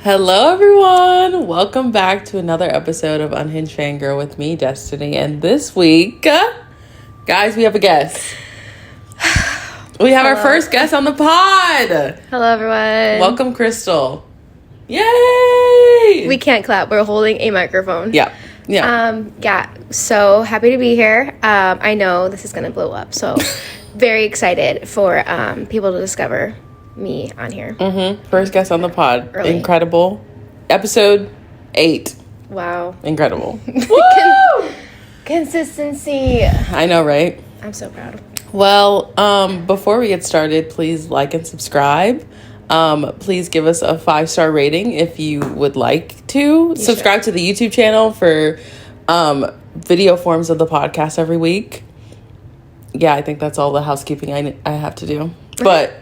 Hello, everyone. Welcome back to another episode of Unhinged Fangirl with me, Destiny. And this week, guys, we have a guest. We have our first guest on the pod. Hello, everyone. Welcome, Christal. Yay! We can't clap. We're holding a microphone. Yeah. So happy to be here. I know this is going to blow up. So very excited for people to discover me on here. First guest on the pod. Early. Incredible. Episode 8. Wow. Incredible. Woo! Consistency. I know, right? I'm so proud. Well, before we get started, please like and subscribe. Please give us a 5-star rating if you would like to. Subscribe to the YouTube channel for video forms of the podcast every week. Yeah, I think that's all the housekeeping I have to do. But,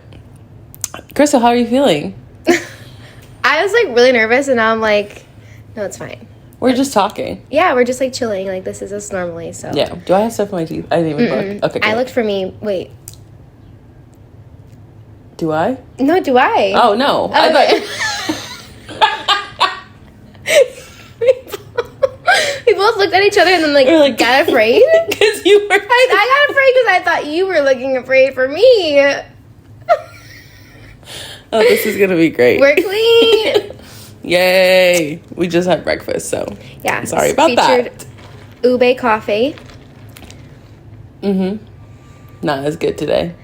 Christal, how are you feeling? I was like really nervous and now I'm like, no, it's fine. We're just talking. Yeah, we're just like chilling. Like this is us normally. So yeah. Do I have stuff in my teeth? I didn't even look. Okay. Good. I looked for me. Wait. Do I? No, do I? Oh no. I thought. We both looked at each other and then like got afraid. Because you were. I got afraid because I thought you were looking afraid for me. Oh, this is gonna be great. We're clean. Yay! We just had breakfast, so yeah. Sorry about that. Ube coffee. Not as good today.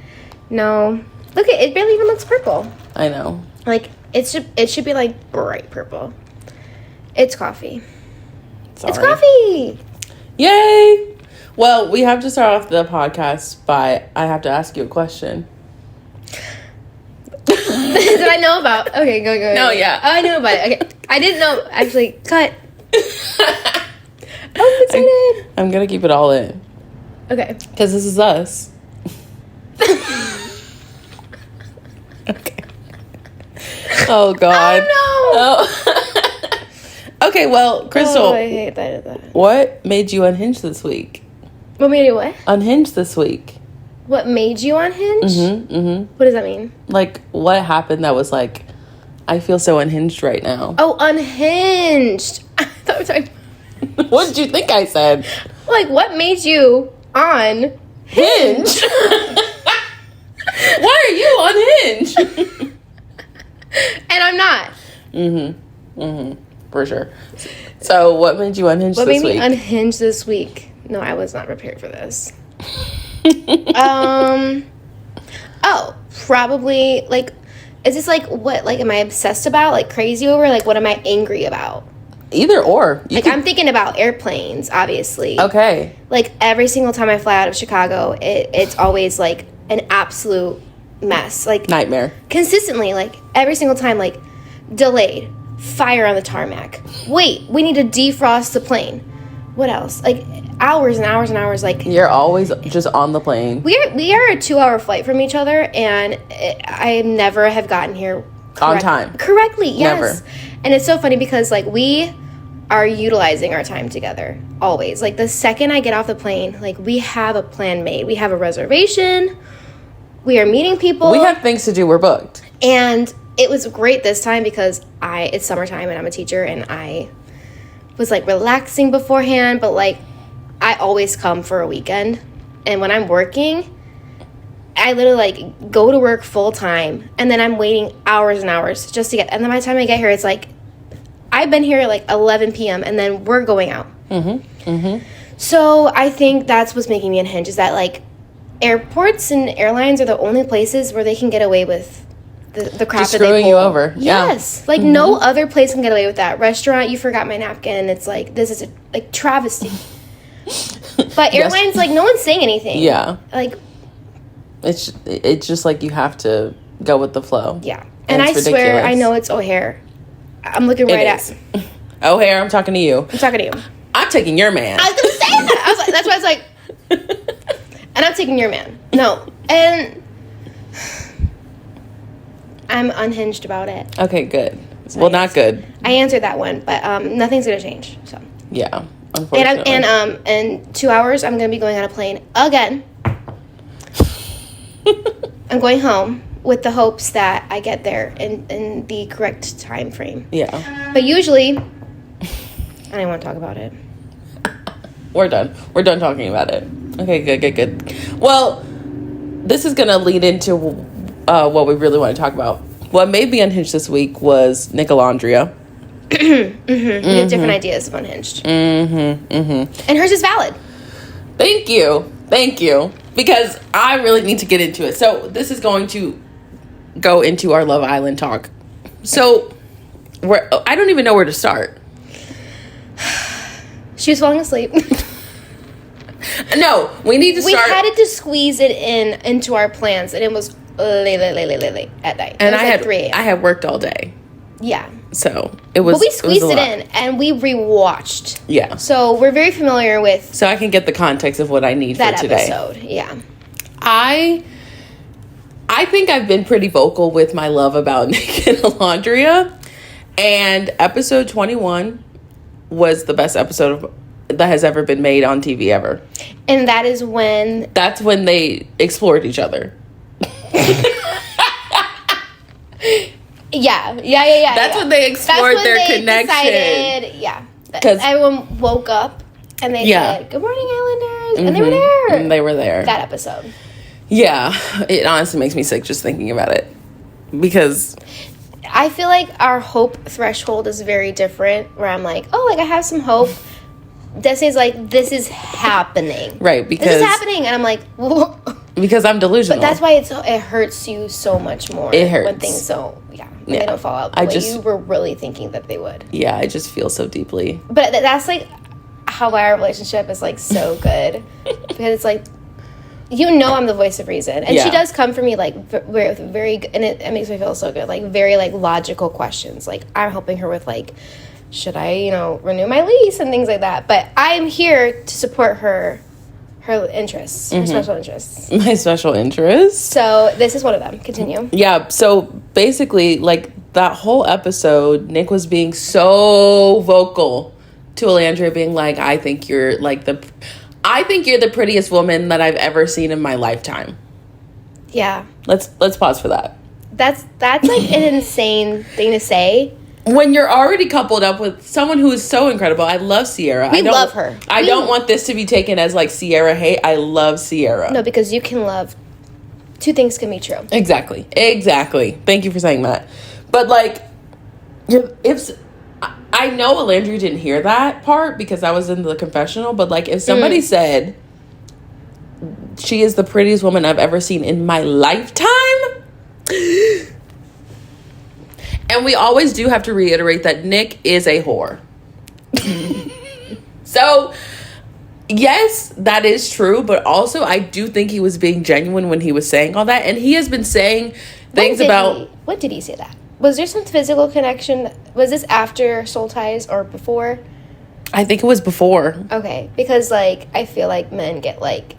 No, look at it. Barely even looks purple. I know. Like it should be like bright purple. It's coffee. Sorry. It's coffee. Yay! Well, we have to start off the podcast by I have to ask you a question. Did I know about? Okay, go. No, yeah. Oh, I know about it. Okay, I didn't know. Actually, cut. I'm excited. I'm gonna keep it all in. Okay. Because this is us. Okay. Oh, God. Oh, no. Okay, well, Christal. Oh, I hate that. What made you unhinge this week? What made you what? Unhinge this week. What made you unhinged? What does that mean? Like, what happened that was like, I feel so unhinged right now? Oh, unhinged. I thought we were talking. What did you think I said? Like, what made you unhinged? Hinge? Why are you unhinged? And I'm not. For sure. So, what made you unhinged What this made week? me unhinged this week? No, I was not prepared for this. Probably like, is this like what? Like, am I obsessed about? Like, crazy over? Like, what am I angry about? Either or. I'm thinking about airplanes, obviously. Okay. Like, every single time I fly out of Chicago, it's always like an absolute mess. Like, Nightmare. consistently, like every single time, like delayed, fire on the tarmac. Wait, we need to defrost the plane. What else? Like hours and hours and hours. Like You're always just on the plane. we are a 2-hour flight from each other, and I never have gotten here On time. correctly. Yes, Never. And it's so funny because like we are utilizing our time together always. Like the second I get off the plane, like we have a plan made. We have a reservation. We are meeting people. We have things to do. We're booked. And it was great this time because it's summertime and I'm a teacher, and I was like relaxing beforehand, but like I always come for a weekend. And when I'm working, I literally like go to work full time and then I'm waiting hours and hours just to get, and then by the time I get here, it's like I've been here at like 11 p.m. and then we're going out. So I think that's what's making me unhinged, is that like airports and airlines are the only places where they can get away with the crap Just that they screwing pull. you over. Yes. Like no other place can get away with that. Restaurant, you forgot my napkin, and it's like, this is a like travesty. But airlines, like no one's saying anything. Yeah. Like It's just like you have to go with the flow. yeah. And I it's swear ridiculous. I know it's O'Hare. I'm looking right at. O'Hare, I'm talking to you. I'm talking to you. I'm taking your man. I was gonna say that. I was like, that's why I was like, and I'm taking your man. No, and I'm unhinged about it. Okay, good. Well, not good. I answered that one, but nothing's gonna change. So Yeah, unfortunately. and in 2 hours I'm gonna be going on a plane again. I'm going home with the hopes that I get there in the correct time frame. Yeah. But usually, I don't want to talk about it. We're done. We're done talking about it. Okay, good. Well, this is going to lead into what we really want to talk about. What made me unhinged this week was Nicolandria. We have different ideas of unhinged. And hers is valid. Thank you. Because I really need to get into it. So this is going to go into our Love Island talk. So I don't even know where to start. She was falling asleep. No, we need to start. We had to squeeze it into our plans, and it was late at night. And I had 3 a.m. I had worked all day. Yeah. So it was. But we squeezed it in, and we rewatched. Yeah. So we're very familiar with. So I can get the context of what I need that for today. Episode. Yeah. I think I've been pretty vocal with my love about Nicolandria, and episode 21 was the best episode that has ever been made on TV ever. And that is when... That's when they explored each other. Yeah. That's when they explored their connection. Decided, because everyone woke up and they said, "Good morning, Islanders," and they were there. And they were there. That episode. Yeah, it honestly makes me sick just thinking about it, because I feel like our hope threshold is very different. Where I'm like, oh, like I have some hope. Destiny's like, this is happening, right? Because this is happening, and I'm like, whoa. Because I'm delusional. But that's why it hurts you so much more. It hurts when things don't. When they don't fall out the way you were really thinking that they would. Yeah, I just feel so deeply. But that's like how our relationship is like so good because it's like, I'm the voice of reason, and she does come for me like with very, and it makes me feel so good, like very like logical questions. Like I'm helping her with like, should I renew my lease and things like that. But I'm here to support her interests, her special interests. My special interests. So this is one of them. Continue. Yeah. So basically, like that whole episode, Nick was being so vocal to Alandria, being like, "I think you're the prettiest woman that I've ever seen in my lifetime." Yeah. Let's pause for that. That's like an insane thing to say. When you're already coupled up with someone who is so incredible. I love Sierra. I love her. I don't want this to be taken as like Sierra hate. I love Sierra. No, because you can love... Two things can be true. Exactly. Thank you for saying that. But like, if... I know Alandria didn't hear that part because I was in the confessional, but like if somebody said she is the prettiest woman I've ever seen in my lifetime... And we always do have to reiterate that Nick is a whore. So, yes, that is true. But also, I do think he was being genuine when he was saying all that. And he has been saying things about... When did he say that? Was there some physical connection? Was this after Soul Ties or before? I think it was before. Okay. Because, like, I feel like men get, like...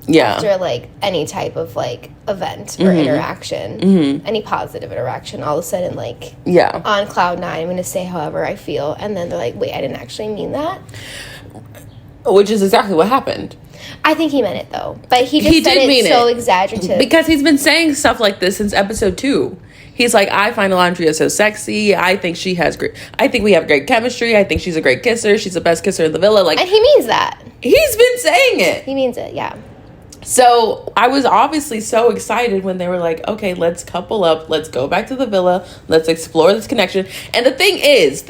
After, like, any type of, like, event or interaction, any positive interaction, all of a sudden, like, on cloud 9, I'm going to say however I feel. And then they're like, wait, I didn't actually mean that. Which is exactly what happened. I think he meant it, though. But he just said it so exaggerative. Because he's been saying stuff like this since episode 2. He's like, I find Alandria so sexy. I think she has I think we have great chemistry. I think she's a great kisser. She's the best kisser in the villa. Like, and he means that. He's been saying it. He means it, yeah. So I was obviously so excited when they were like, okay, let's couple up. Let's go back to the villa. Let's explore this connection. And the thing is,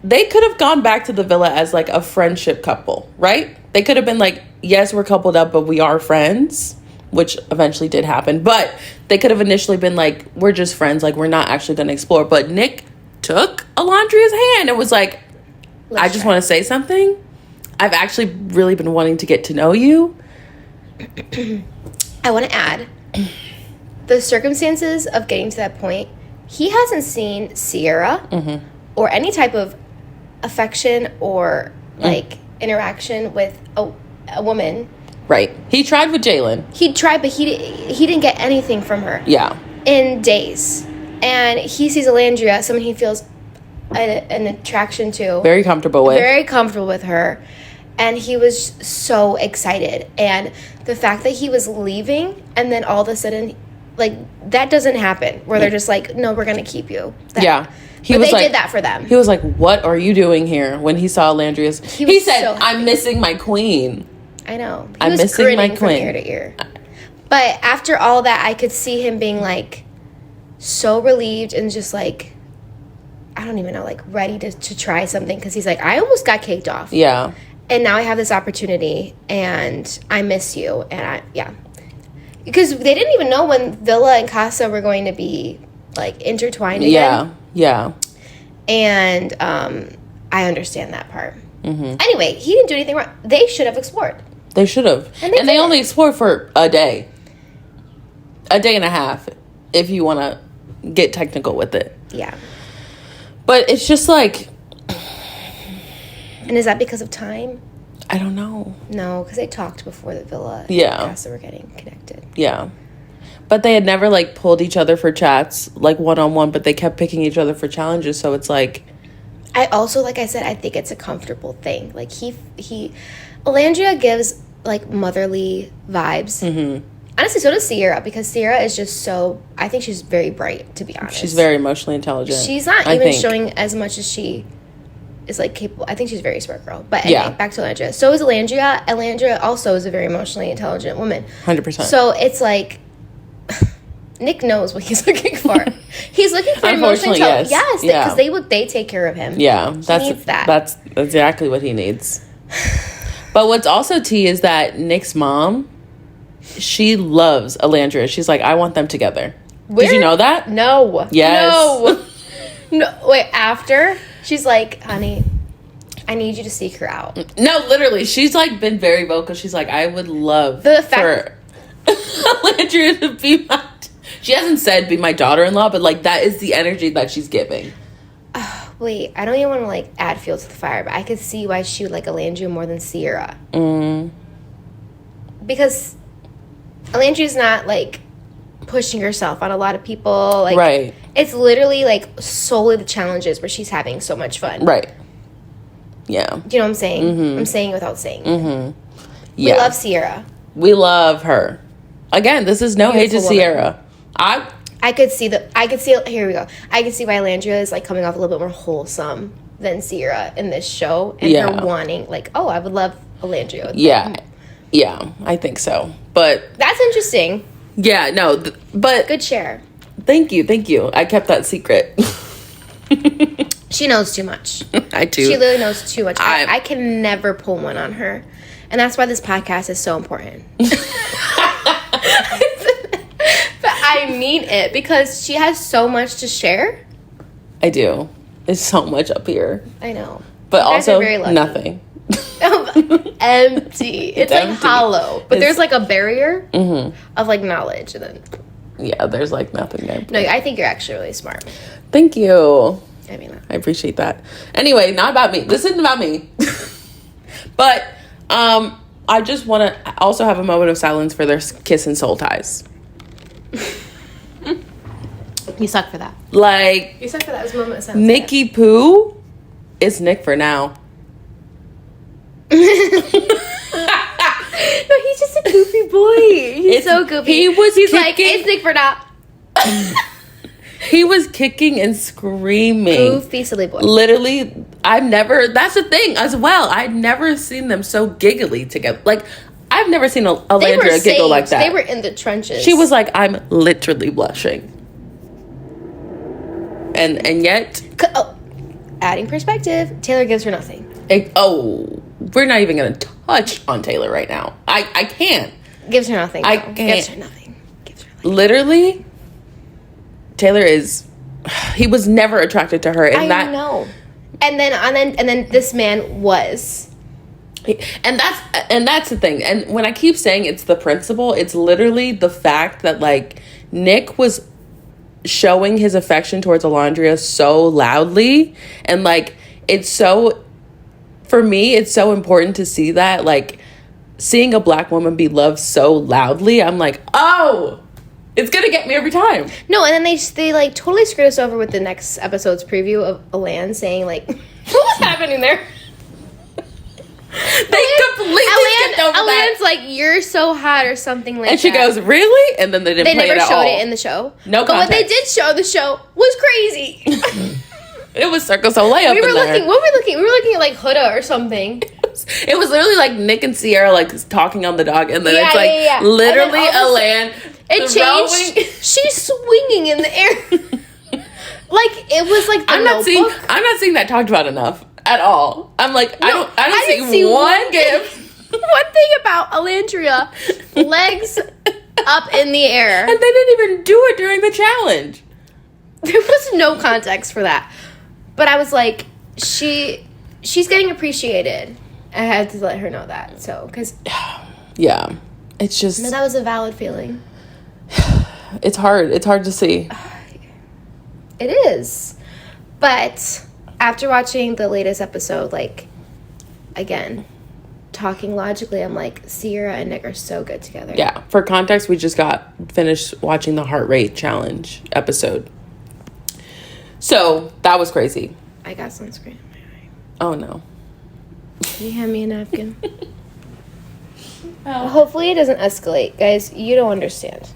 they could have gone back to the villa as like a friendship couple, right? They could have been like, yes, we're coupled up, but we are friends, which eventually did happen. But they could have initially been like, we're just friends. Like, we're not actually going to explore. But Nick took Alandria's hand and was like, I just want to say something. I've actually really been wanting to get to know you. I want to add, the circumstances of getting to that point, he hasn't seen Sierra or any type of affection or, like, interaction with a woman. Right. He tried with Jalen. He tried, but he didn't get anything from her. Yeah. In days. And he sees Alandria, someone he feels an attraction to. Very comfortable with. Very comfortable with her. And he was so excited. And the fact that he was leaving and then all of a sudden like, that doesn't happen where they're just like, no, we're gonna keep you. Yeah. But they did that for them. He was like, what are you doing here? When he saw Landria's, he said, so I'm missing my queen. I know. I'm missing my queen. From ear to ear. But after all that, I could see him being like so relieved and just like, I don't even know, like ready to try something, because he's like, I almost got kicked off. Yeah. And now I have this opportunity and I miss you. And because they didn't even know when Villa and Casa were going to be like intertwined again. Yeah. And I understand that part. Mm-hmm. Anyway, he didn't do anything wrong. They should have explored. They should have. And they only explored for a day. A day and a half, if you want to get technical with it. Yeah. But it's just like... And is that because of time? I don't know. No, because they talked before the Villa and Casa were getting connected. Yeah. But they had never, like, pulled each other for chats, like, one-on-one, but they kept picking each other for challenges, so it's like... I also, like I said, I think it's a comfortable thing. Like, Nicolandria gives, like, motherly vibes. Mm-hmm. Honestly, so does Sierra, because Sierra is just so... I think she's very bright, to be honest. She's very emotionally intelligent. She's not even showing as much as she is, like, capable. I think she's a very smart girl. But anyway, back to Elandria. So is Elandria. Elandria also is a very emotionally intelligent woman. 100%. So it's like... Nick knows what he's looking for. He's looking for emotional intelligence. Yes, because they take care of him. Yeah, he needs that. That's exactly what he needs. But what's also tea is that Nick's mom, she loves Elandria. She's like, I want them together. Did you know that? No. Yes. No. Wait, after? She's like, honey, I need you to seek her out. No, literally. She's like been very vocal. She's like, I would love for Elandria to be my... She hasn't said be my daughter-in-law, but like that is the energy that she's giving. Wait, I don't even want to like add fuel to the fire, but I could see why she would like Elandria more than Sierra. Because Elandria's not like pushing herself on a lot of people. Like, right. It's literally like solely the challenges where she's having so much fun. Right. Yeah. You know what I'm saying? Mm-hmm. I'm saying it without saying it. Mm-hmm. Yeah. We love Sierra. We love her. Again, this is no hate to Sierra. I could see here we go. I could see why Elandria is like coming off a little bit more wholesome than Sierra in this show, and her wanting like, oh, I would love Elandria. Yeah, I think so. But that's interesting. Yeah, no, but good share. Thank you. I kept that secret. She knows too much. I do. She literally knows too much. I can never pull one on her, and that's why this podcast is so important. But I mean it, because she has so much to share. I do. There's so much up here. I know. But also nothing. Empty. It's like empty. Hollow. But there's like a barrier of like knowledge. And then yeah, there's like nothing there. No, I think you're actually really smart. Thank you. I mean, I appreciate that. Anyway, not about me. This isn't about me. But I just want to also have a moment of silence for their kiss and soul ties. You suck for that. Like, you suck for that. It was a moment of silence. Nicky Poo is Nick for now. No, he's just a goofy boy. He's so goofy. He's like, it's Nick for now. He was kicking and screaming. Goofy, silly boy. Literally, that's the thing as well. I'd never seen them so giggly together. Like, I've never seen Elandria giggle like that. They were in the trenches. She was like, I'm literally blushing. And yet... adding perspective, Taylor gives her nothing. We're not even going to touch on Taylor right now. I can't. Gives her nothing. I can't. Gives her nothing. Literally, Taylor is... He was never attracted to her. And I know. And then this man was... And that's the thing. And when I keep saying it's the principle, it's literally the fact that like Nick was showing his affection towards Elandria so loudly, and like it's so, for me, it's so important to see that, like seeing a black woman be loved so loudly. I'm like, oh, it's gonna get me every time. No, and then they like totally screwed us over with the next episode's preview of Elan saying like, what was happening there? They completely skipped over that. Alan's like, you're so hot or something like that. And she goes, really? And then they didn't play it at all. They never showed it in the show. No But context. what they did show the show was crazy. It was Cirque du Soleil up in there. What were we looking? We were looking at like Huda or something. It was literally like Nick and Sierra like talking on the dog, and then it's like literally Alan. It changed. She's swinging in the air. Like it was like the I'm not seeing that talked about enough at all. I'm like, no, I don't see one gif. One thing about Alandria, legs up in the air. And they didn't even do it during the challenge. There was no context for that. But I was like, she's getting appreciated. I had to let her know that. So, because... Yeah. It's just... No, that was a valid feeling. It's hard. It's hard to see. It is. But after watching the latest episode, like, again, talking logically, I'm like, Sierra and Nick are so good together. Yeah. For context, we just got finished watching the heart rate challenge episode. So, that was crazy. I got sunscreen in my eye. Oh, no. Can you hand me a napkin? Well, hopefully it doesn't escalate. Guys, you don't understand.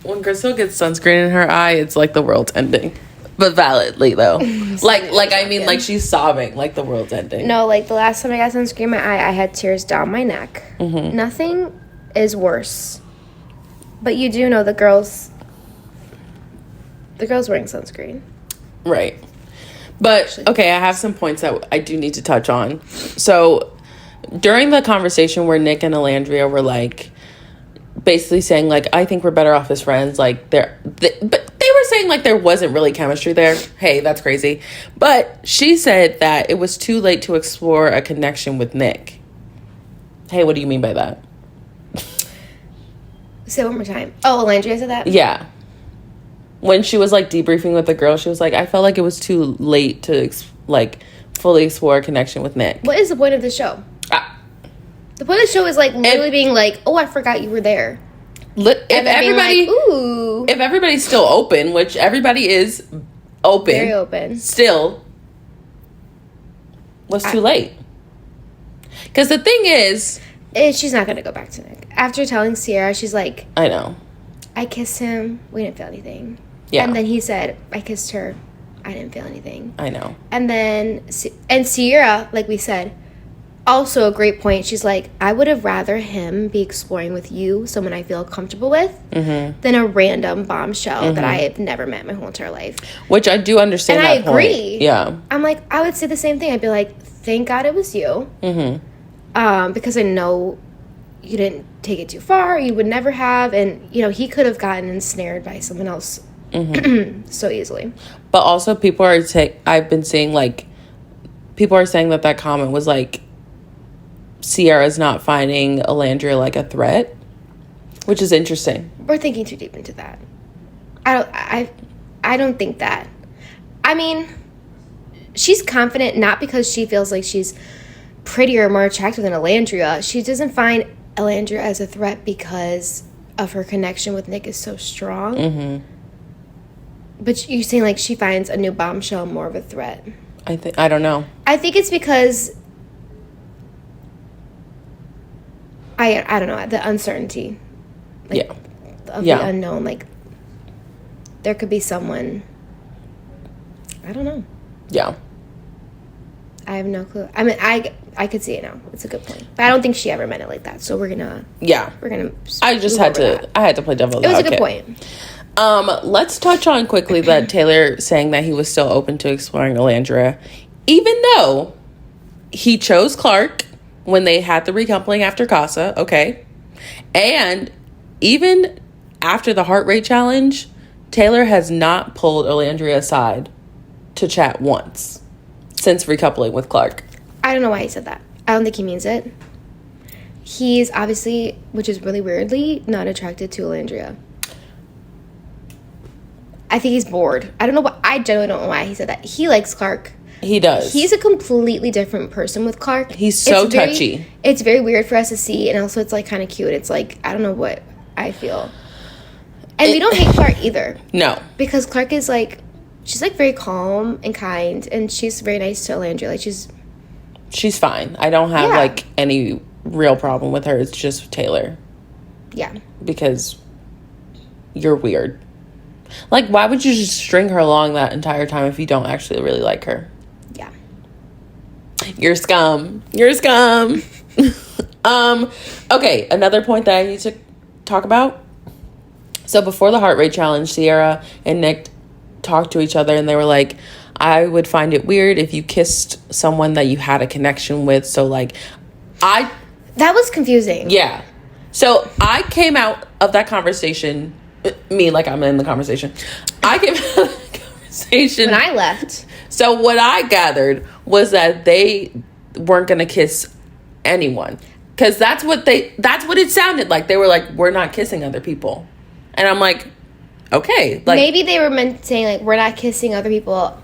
When Christal gets sunscreen in her eye, it's like the world's ending. But validly, though. like she's sobbing like the world's ending. No, like the last time I got sunscreen in my eye, I had tears down my neck. Mm-hmm. Nothing is worse. But you do know the girls wearing sunscreen. Right. But, okay, I have some points that I do need to touch on. So, during the conversation where Nick and Alandria were, like, basically saying, like, I think we're better off as friends, like, but they were saying, like, there wasn't really chemistry there. Hey, that's crazy. But she said that it was too late to explore a connection with Nick. Hey, what do you mean by that? Say it one more time. Oh, Alandria said that? Yeah. When she was, like, debriefing with the girl, she was like, I felt like it was too late to, fully explore a connection with Nick. What is the point of the show? The point of the show is, like, literally being like, oh, I forgot you were there. If everybody's still open, which everybody is open. Very open. Still, was too late. Because the thing is... she's not going to go back to Nick. After telling Sierra, she's like... I know. I kissed him. We didn't feel anything. Yeah. And then he said, I kissed her. I didn't feel anything. I know. And then, and Sierra, like we said, also a great point. She's like, I would have rather him be exploring with you, someone I feel comfortable with, than a random bombshell that I have never met my whole entire life. Which I do understand. And that I agree. Point. Yeah. I'm like, I would say the same thing. I'd be like, thank God it was you. Because I know you didn't take it too far. You would never have. And, you know, he could have gotten ensnared by someone else so easily. But also people are I've been seeing, like, people are saying that comment was, like, Sierra's not finding Alandria, like, a threat, which is interesting. We're thinking too deep into that. I don't think that. I mean, she's confident not because she feels like she's prettier or more attractive than Alandria. She doesn't find Alandria as a threat because of her connection with Nick is so strong. But you're saying, like, she finds a new bombshell more of a threat. I don't know. I think it's because I don't know, the uncertainty. Like, of the unknown. Like, there could be someone. I don't know. Yeah. I have no clue. I mean, I could see it now. It's a good point. But I don't think she ever meant it like that. So we're gonna. I just had to. I had to play devil's advocate. It was a good point. Let's touch on quickly that Taylor saying that he was still open to exploring Alandria, even though he chose Clark when they had the recoupling after Casa. Okay, and even after the heart rate challenge, Taylor has not pulled Alandria aside to chat once since recoupling with Clark. I don't know why he said that. I don't think he means it. He's obviously, which is really weirdly, not attracted to Alandria. I think he's bored. I genuinely don't know why he said that. He likes Clark. He does. He's a completely different person with Clark. He's so touchy. It's very weird for us to see, and also it's, like, kind of cute. It's like, I don't know what I feel. And we don't hate Clark either. No. Because Clark is, like, she's, like, very calm and kind, and she's very nice to Alandria. Like, she's she's fine. I don't have, like, any real problem with her. It's just Taylor. Yeah. Because you're weird. Like, why would you just string her along that entire time if you don't actually really like her? Yeah. You're scum. You're scum. Okay, another point that I need to talk about. So before the heart rate challenge, Sierra and Nick talked to each other and they were like, I would find it weird if you kissed someone that you had a connection with. So, like, that was confusing. Yeah. So I came out of that conversation, like I'm in the conversation. I came out of the conversation when I left. So what I gathered was that they weren't going to kiss anyone. Because that's what it sounded like. They were like, we're not kissing other people. And I'm like, okay. Like, maybe they were meant saying, like, we're not kissing other people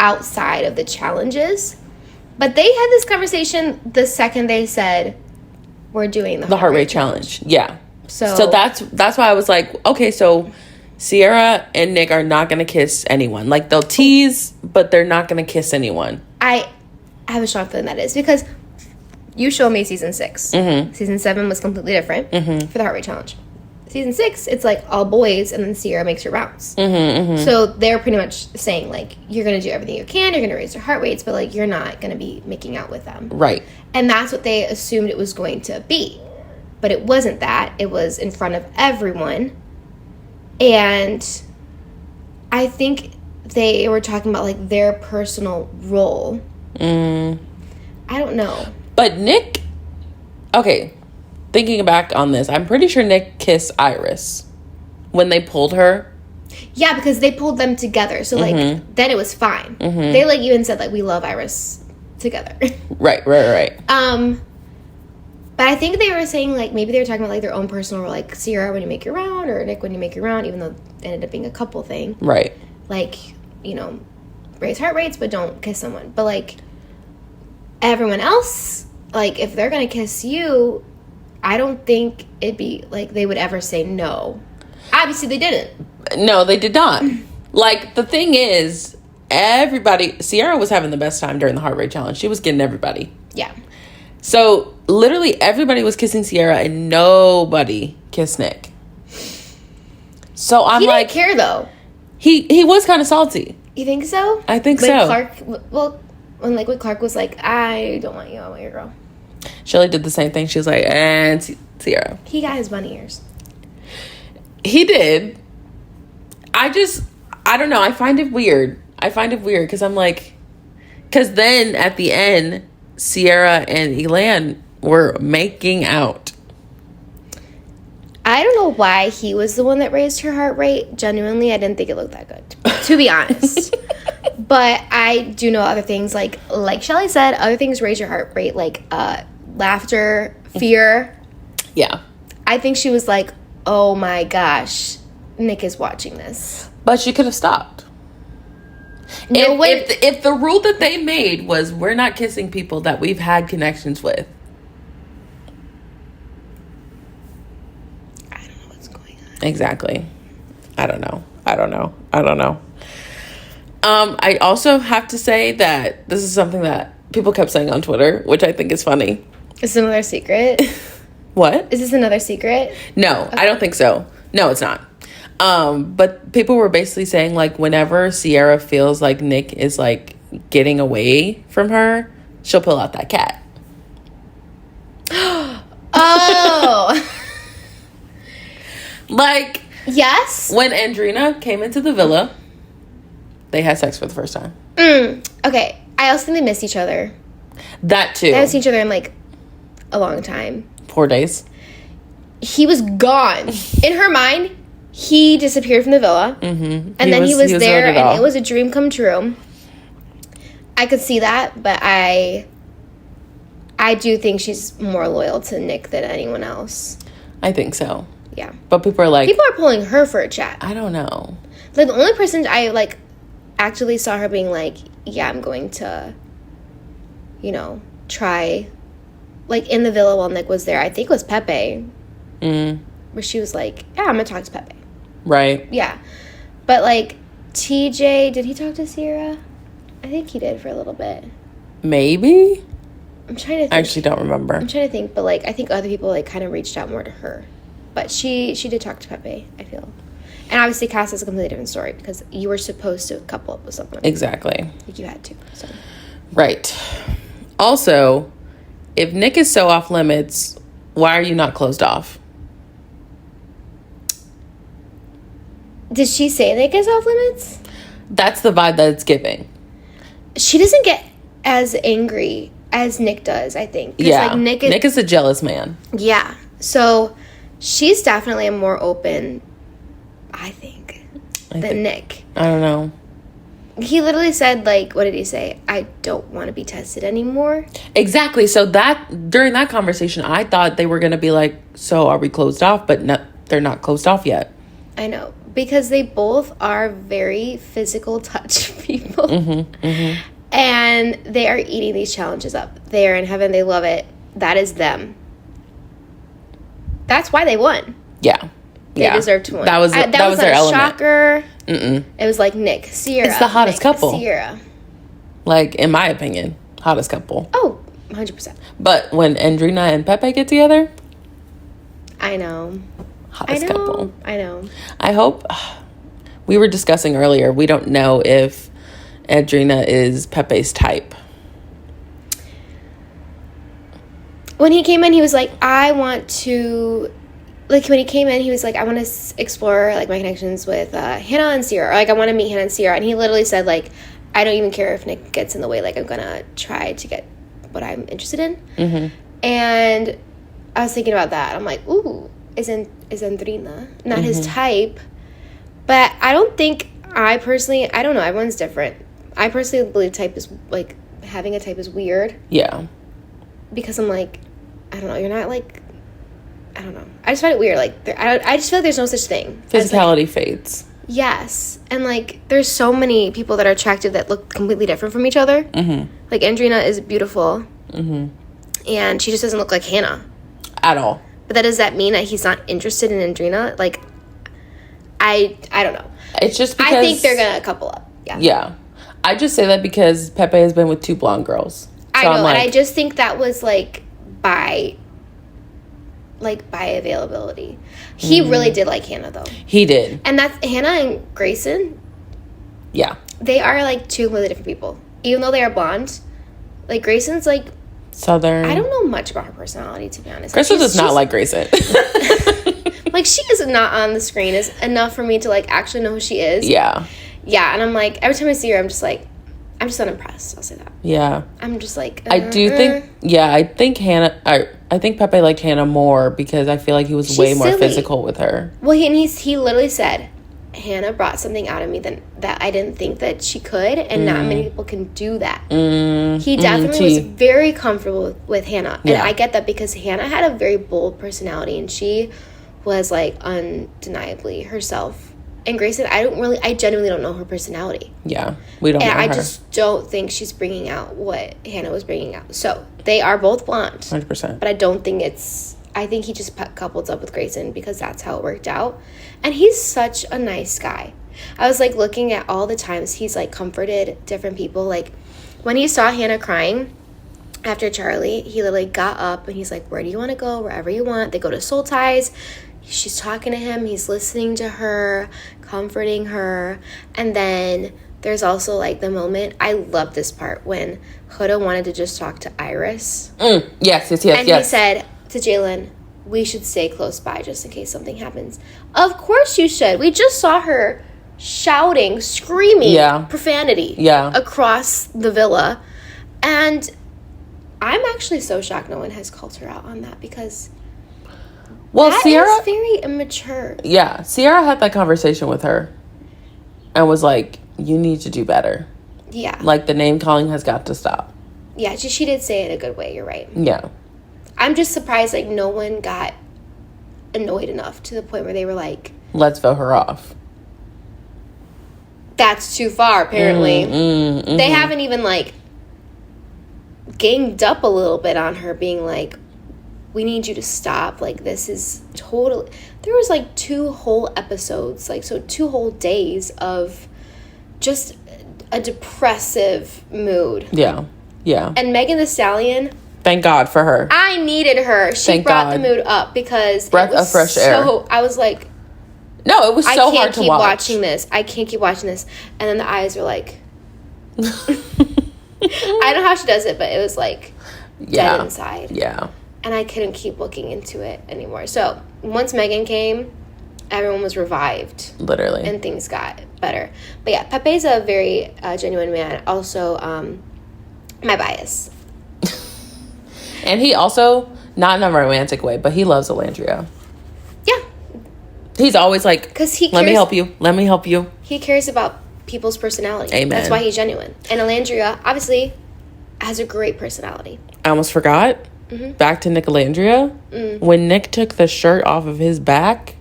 outside of the challenges. But they had this conversation the second they said, we're doing the heart rate challenge. Yeah. So that's why I was like, okay, so Sierra and Nick are not going to kiss anyone. Like, they'll tease, but they're not going to kiss anyone. I have a strong feeling that is because you showed me season 6. Mm-hmm. Season 7 was completely different for the heart rate challenge. Season 6, it's like all boys, and then Sierra makes her bounce. So they're pretty much saying, like, you're going to do everything you can, you're going to raise their heart rates, but, like, you're not going to be making out with them. Right. And that's what they assumed it was going to be. But it wasn't that. It was in front of everyone. And I think they were talking about, like, their personal role. I don't know. But Nick, okay, thinking back on this, I'm pretty sure Nick kissed Iris when they pulled her. Yeah, because they pulled them together. So, like, then it was fine. They, like, even said, like, we love Iris together. Right. But I think they were saying, like, maybe they were talking about, like, their own personal role. Like, Sierra, when you make your round, or Nick, when you make your round, even though it ended up being a couple thing. Right. Like, you know, raise heart rates, but don't kiss someone. But, like, everyone else, like, if they're going to kiss you, I don't think it'd be, like, they would ever say no. Obviously, they didn't. No, they did not. Like, the thing is, Sierra was having the best time during the heart rate challenge. She was getting everybody. Yeah. So, literally, everybody was kissing Sierra and nobody kissed Nick. So, I'm like... He didn't care, though. He was kind of salty. You think so? I think so. When Lakewood Clark was like, I don't want you, I want your girl. Shelly did the same thing. She was like, and Sierra. He got his bunny ears. He did. I don't know. I find it weird because I'm like... Because then, at the end... Sierra and Elan were making out. I don't know why he was the one that raised her heart rate. Genuinely, I didn't think it looked that good, to be honest. But I do know other things, like Shelly said, other things raise your heart rate, like laughter, fear. Yeah. I think she was like, oh my gosh, Nick is watching this. But she could have stopped. If the rule that they made was we're not kissing people that we've had connections with. I don't know what's going on. Exactly. I don't know. I also have to say that this is something that people kept saying on Twitter, which I think is funny. Is this another secret? What? Is this another secret? No, okay. I don't think so. No, it's not. But people were basically saying, like, whenever Sierra feels like Nick is, like, getting away from her, she'll pull out that cat. Oh. Like, yes. When Andrina came into the villa, they had sex for the first time. Okay. I also think they missed each other. That too. They haven't seen each other in, like, a long time. 4 days. He was gone. In her mind, he disappeared from the villa. And then he was there, and it was a dream come true. I could see that, but I do think she's more loyal to Nick than anyone else. I think so. Yeah. But people are pulling her for a chat. I don't know. Like, the only person I, like, actually saw her being like, yeah, I'm going to, you know, try, like, in the villa while Nick was there, I think it was Pepe. Where she was like, yeah, I'm going to talk to Pepe. Right. Yeah. But, like, TJ, did he talk to Sierra? I think he did for a little bit. Maybe. I'm trying to think. I actually don't remember. I'm trying to think, but, like, I think other people, like, kind of reached out more to her. But she did talk to Pepe, I feel. And obviously Cass is a completely different story because you were supposed to couple up with someone. Exactly. Like, you had to, so. Right. Also, if Nick is so off limits, why are you not closed off? Did she say Nick is off limits? That's the vibe that it's giving. She doesn't get as angry as Nick does, I think. Yeah. Like, Nick is a jealous man. Yeah. So she's definitely a more open, I think, than Nick. I don't know. He literally said, like, what did he say? I don't want to be tested anymore. Exactly. So during that conversation, I thought they were going to be like, so are we closed off? But no, they're not closed off yet. I know. Because they both are very physical touch people. And they are eating these challenges up. They are in heaven. They love it. That is them. That's why they won. Yeah. They deserve to win. That was their element. Shocker. It was like Nick, Sierra. It's the hottest couple. Sierra. Like, in my opinion, hottest couple. Oh, 100%. But when Andrina and Pepe get together, I know. hottest couple. I know. I hope. We were discussing earlier, we don't know if Andrina is Pepe's type. When he came in, he was like, I want to... Like, when he came in, he was like, I want to explore, like, my connections with Hannah and Sierra. Or, like, I want to meet Hannah and Sierra. And he literally said, like, I don't even care if Nick gets in the way. Like, I'm going to try to get what I'm interested in. And I was thinking about that. I'm like, ooh, is Andrina not his type? But I don't think... I don't know. Everyone's different. I personally believe type is, like, having a type is weird. Yeah. Because I'm like, I don't know. You're not, like... I don't know. I just find it weird. Like, I just feel like there's no such thing. Physicality like, fades. Yes. And, like, there's so many people that are attractive that look completely different from each other. Like, Andrina is beautiful. And she just doesn't look like Hannah. At all. But does that mean that he's not interested in Andrina? Like, I don't know. It's just because... I think they're going to couple up. Yeah. Yeah. I just say that because Pepe has been with 2 blonde girls. So I know. And I just think that was, like, by availability. He really did like Hannah, though. He did. And that's Hannah and Grayson. Yeah. They are, like, 2 completely different people. Even though they are blonde. Like, Grayson's, like... Southern. I don't know much about her personality, to be honest. Christal does not like Grayson. Like, she is not on the screen is enough for me to, like, actually know who she is. Yeah. Yeah, and I'm like, every time I see her, I'm just unimpressed. I'll say that. Yeah. I'm just like... I do think... Yeah, I think I think Pepe liked Hannah more because I feel like he was way more physical with her. Well, he literally said, Hannah brought something out of me that I didn't think that she could, and not many people can do that. He definitely was very comfortable with Hannah. And I get that because Hannah had a very bold personality, and she was, like, undeniably herself. And Grayson, I genuinely don't know her personality. Yeah, we don't know her. I just don't think she's bringing out what Hannah was bringing out. So, they are both blonde. 100%. But I don't think I think he just coupled up with Grayson because that's how it worked out. And he's such a nice guy. I was, like, looking at all the times he's, like, comforted different people. Like, when he saw Hannah crying after Charlie, he literally got up and he's like, where do you want to go? Wherever you want. They go to Soul Ties. She's talking to him. He's listening to her, comforting her. And then there's also, like, the moment. I love this part when Huda wanted to just talk to Iris. Yes. And he said to Jalen, we should stay close by just in case something happens. Of course you should. We just saw her shouting, screaming profanity across the villa. And I'm actually so shocked no one has called her out on that because... Well, Sierra is very immature. Yeah, Sierra had that conversation with her and was like, you need to do better. Yeah. Like, the name calling has got to stop. Yeah, she did say it in a good way. You're right. Yeah. I'm just surprised, like, no one got annoyed enough to the point where they were like... Let's vote her off. That's too far, apparently. They haven't even, like, ganged up a little bit on her, being like... We need you to stop. Like, this is totally... There was, like, 2 whole episodes. Like, so 2 whole days of just a depressive mood. Yeah. Yeah. And Megan Thee Stallion... Thank God for her. I needed her. She brought the mood up because breath of fresh air. I was like, no, it was so hard to watch. I can't keep watching this. I can't keep watching this. And then the eyes were like, I don't know how she does it, but it was like dead inside. Yeah. And I couldn't keep looking into it anymore. So once Megan came, everyone was revived. Literally. And things got better. But yeah, Pepe's a very genuine man. Also, my bias. And he also, not in a romantic way, but he loves Nicolandria. Yeah. He's always like, let me help you. Let me help you. He cares about people's personality. Amen. That's why he's genuine. And Nicolandria, obviously, has a great personality. I almost forgot. Mm-hmm. Back to Nicolandria. When Nick took the shirt off of his back.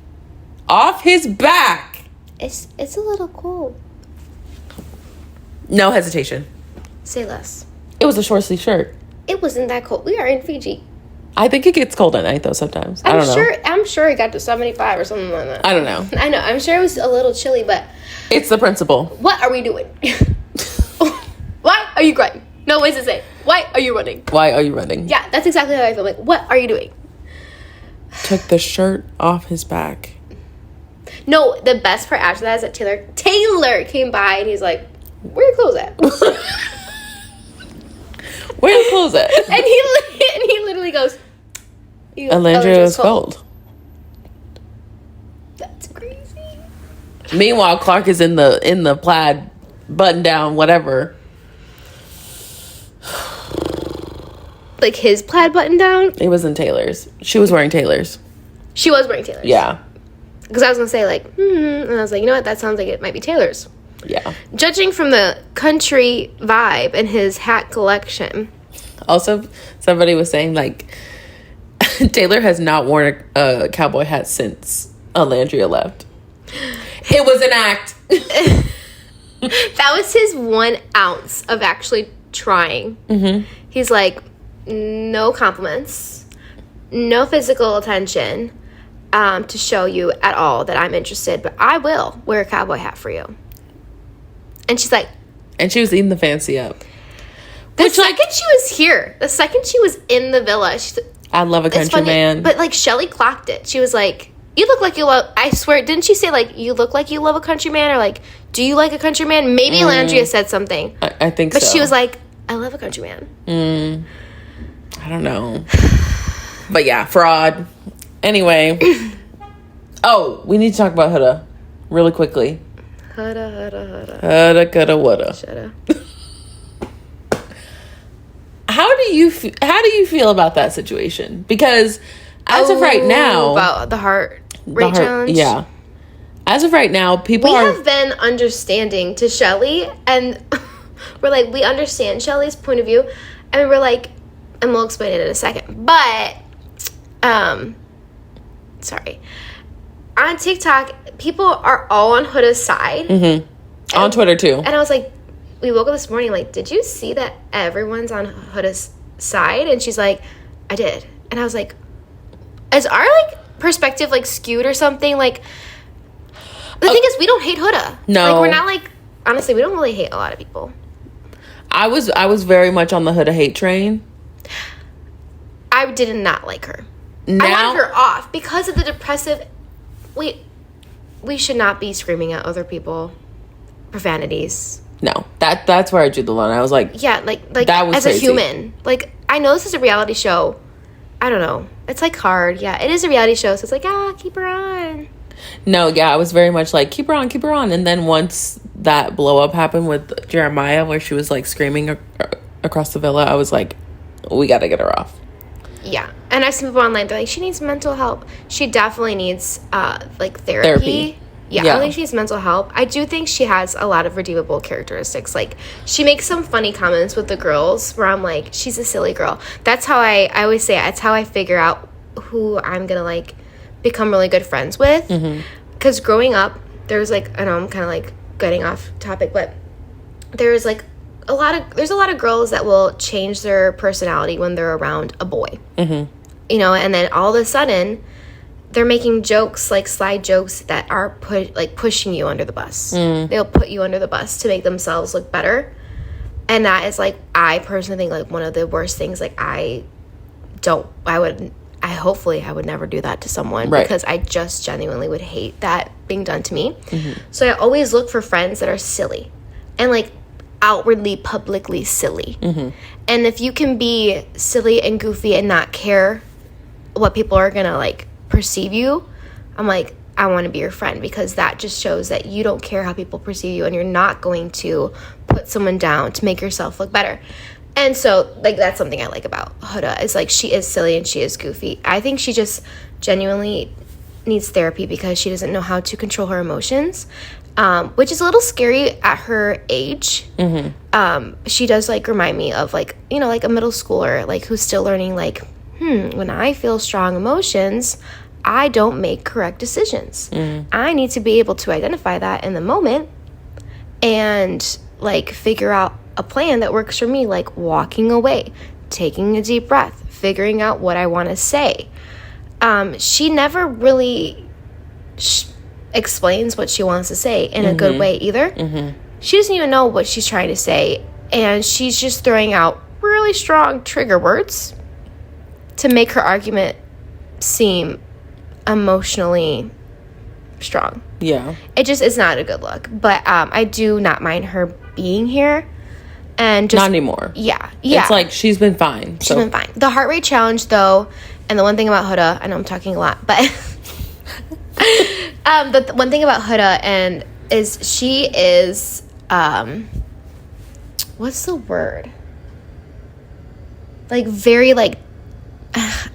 Off his back! It's a little cold. No hesitation. Say less. It was a short sleeve shirt. It wasn't that cold. We are in Fiji. I think it gets cold at night though sometimes. I don't know. I'm sure it got to 75 or something like that. I don't know. I know. I'm sure it was a little chilly, but it's the principle. What are we doing? Why are you crying? No ways to say. Why are you running? Why are you running? Yeah, that's exactly how I feel. Like, what are you doing? Took the shirt off his back. No, the best part after that is that Taylor came by and he's like, "Where your clothes at?" Where your clothes at? And he literally goes, Nicolandria is cold. That's crazy. Meanwhile, Clark is in the plaid button down, whatever. Like his plaid button down? It was in Taylor's. She was wearing Taylor's. She was wearing Taylor's. Yeah. Because I was going to say, like, and I was like, you know what? That sounds like it might be Taylor's. Yeah. Judging from the country vibe and his hat collection. Also, somebody was saying, like, Taylor has not worn a cowboy hat since Nicolandria left. It was an act. That was his 1 ounce of actually trying. Mm-hmm. He's like, no compliments, no physical attention to show you at all that I'm interested, but I will wear a cowboy hat for you. And she's like... And she was eating the fancy up. The second she was here, the second she was in the villa... I love a country man. But, like, Shelly clocked it. She was like, you look like you love... I swear, didn't she say, like, you look like you love a country man? Or, like, do you like a country man? Maybe Nicolandria said something. I think so. But she was like, I love a country man. I don't know. But, yeah, fraud. Anyway. Oh, we need to talk about Huda really quickly. Huda. Huda, coulda, woulda. Shoulda. How do you feel about that situation? Because as of right now, about the heart rate challenge, yeah. As of right now, we have been understanding to Shelly, and we're like, we understand Shelly's point of view, and we're like, and we'll explain it in a second. But, sorry, on TikTok, people are all on Huda's side. Mm-hmm. On Twitter too. And I was like, we woke up this morning, like, did you see that everyone's on Huda's side? And she's like, I did. And I was like, is our, like, perspective, like, skewed or something? Like, the thing is, we don't hate Huda. No. Like, we're not, like, honestly, we don't really hate a lot of people. I was very much on the Huda hate train. I did not like her. I wanted her off because of the depressive... We should not be screaming at other people. Profanities. No, that's where I drew the line. I was like, yeah, like that was as crazy. A human, like, I know this is a reality show. I don't know. It's like hard. Yeah, it is a reality show, so it's like, keep her on. No, yeah, I was very much like, keep her on. And then once that blow up happened with Jeremiah, where she was like screaming across the villa, I was like, we got to get her off. Yeah, and I've seen people online. They're like, she needs mental help. She definitely needs like therapy. Yeah, I don't think she needs mental help. I do think she has a lot of redeemable characteristics. Like, she makes some funny comments with the girls where I'm like, she's a silly girl. That's how I always say it. That's how I figure out who I'm going to, like, become really good friends with. Because growing up, there was, like, I know I'm kind of, like, getting off topic, but there's, like, there's a lot of girls that will change their personality when they're around a boy. You know, and then all of a sudden... they're making jokes, like slide jokes that are pushing you under the bus. They'll put you under the bus to make themselves look better. And that is, like, I personally think, like, one of the worst things, like, I hopefully I would never do that to someone, right. because I just genuinely would hate that being done to me. So I always look for friends that are silly and like outwardly publicly silly. And if you can be silly and goofy and not care what people are gonna like perceive you, I'm like, I want to be your friend, because that just shows that you don't care how people perceive you and you're not going to put someone down to make yourself look better. And so, like, that's something I like about Huda. Is like, she is silly and she is goofy. I think she just genuinely needs therapy because she doesn't know how to control her emotions, which is a little scary at her age. She does, like, remind me of, like, you know, like a middle schooler, like, who's still learning, like, when I feel strong emotions, I don't make correct decisions. I need to be able to identify that in the moment and, like, figure out a plan that works for me, like walking away, taking a deep breath, figuring out what I want to say. She never really explains what she wants to say in a good way either. She doesn't even know what she's trying to say, and she's just throwing out really strong trigger words to make her argument seem emotionally strong. Yeah. It just is not a good look. But I do not mind her being here. And just, not anymore. Yeah. It's like she's been fine. She's been fine. The heart rate challenge, though, and the one thing about Huda, I know I'm talking a lot, but the one thing about Huda and is she is what's the word? Like very like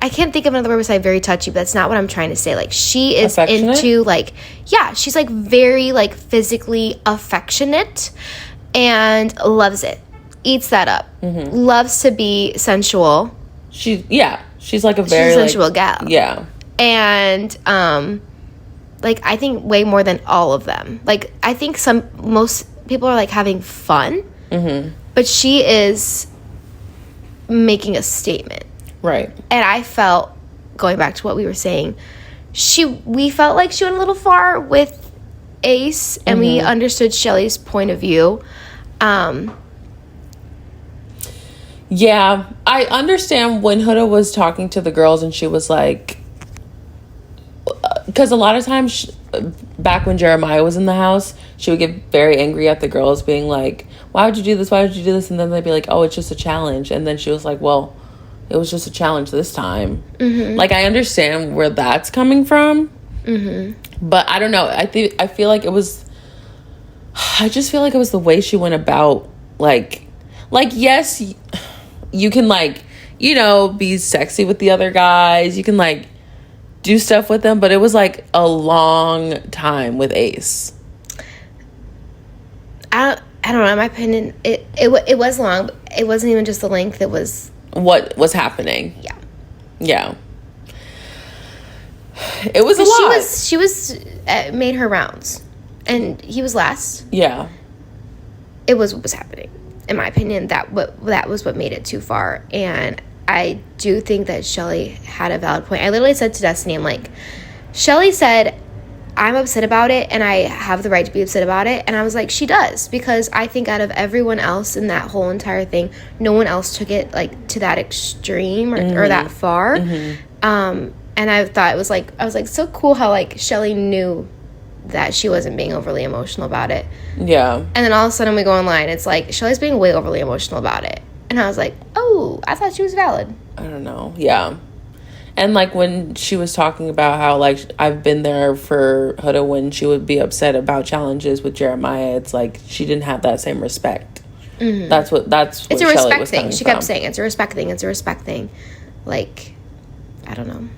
I can't think of another word besides very touchy, but that's not what I'm trying to say. Like she is into like, yeah, she's like very like physically affectionate and loves it. Eats that up. Loves to be sensual. She's like a very sensual gal. Yeah. And like I think way more than all of them. Like I think most people are like having fun. But she is making a statement. Right. And I felt, going back to what we were saying, we felt like she went a little far with Ace, and we understood Shelly's point of view. Yeah, I understand when Huda was talking to the girls and she was like, because a lot of times back when Jeremiah was in the house, she would get very angry at the girls being like, why would you do this? Why would you do this? And then they'd be like, oh, it's just a challenge. And then she was like, well, it was just a challenge this time. Like, I understand where that's coming from. But I don't know. I feel like it was, I just feel like it was the way she went about, like yes, you can, like, you know, be sexy with the other guys. You can, like, do stuff with them. But it was, like, a long time with Ace. I don't know. In my opinion, it was long. But it wasn't even just the length. It was... what was happening. Yeah. It was a lot. She was made her rounds. And he was last. Yeah. It was what was happening. In my opinion, that was what made it too far. And I do think that Shelly had a valid point. I literally said to Destiny, I'm like, Shelly said, I'm upset about it and I have the right to be upset about it. And I was like, she does. Because I think out of everyone else in that whole entire thing, no one else took it like to that extreme or that far. And I thought it was like, I was like, so cool how like Shelly knew that she wasn't being overly emotional about it. Yeah. And then all of a sudden we go online, it's like, Shelly's being way overly emotional about it. And I was like, oh, I thought she was valid. I don't know. Yeah. And, like, when she was talking about how, like, I've been there for Huda when she would be upset about challenges with Jeremiah, it's like she didn't have that same respect. That's what it's a Shelly respect was thing. coming She from. kept saying it's a respect thing. It's a respect thing. Like, I don't know.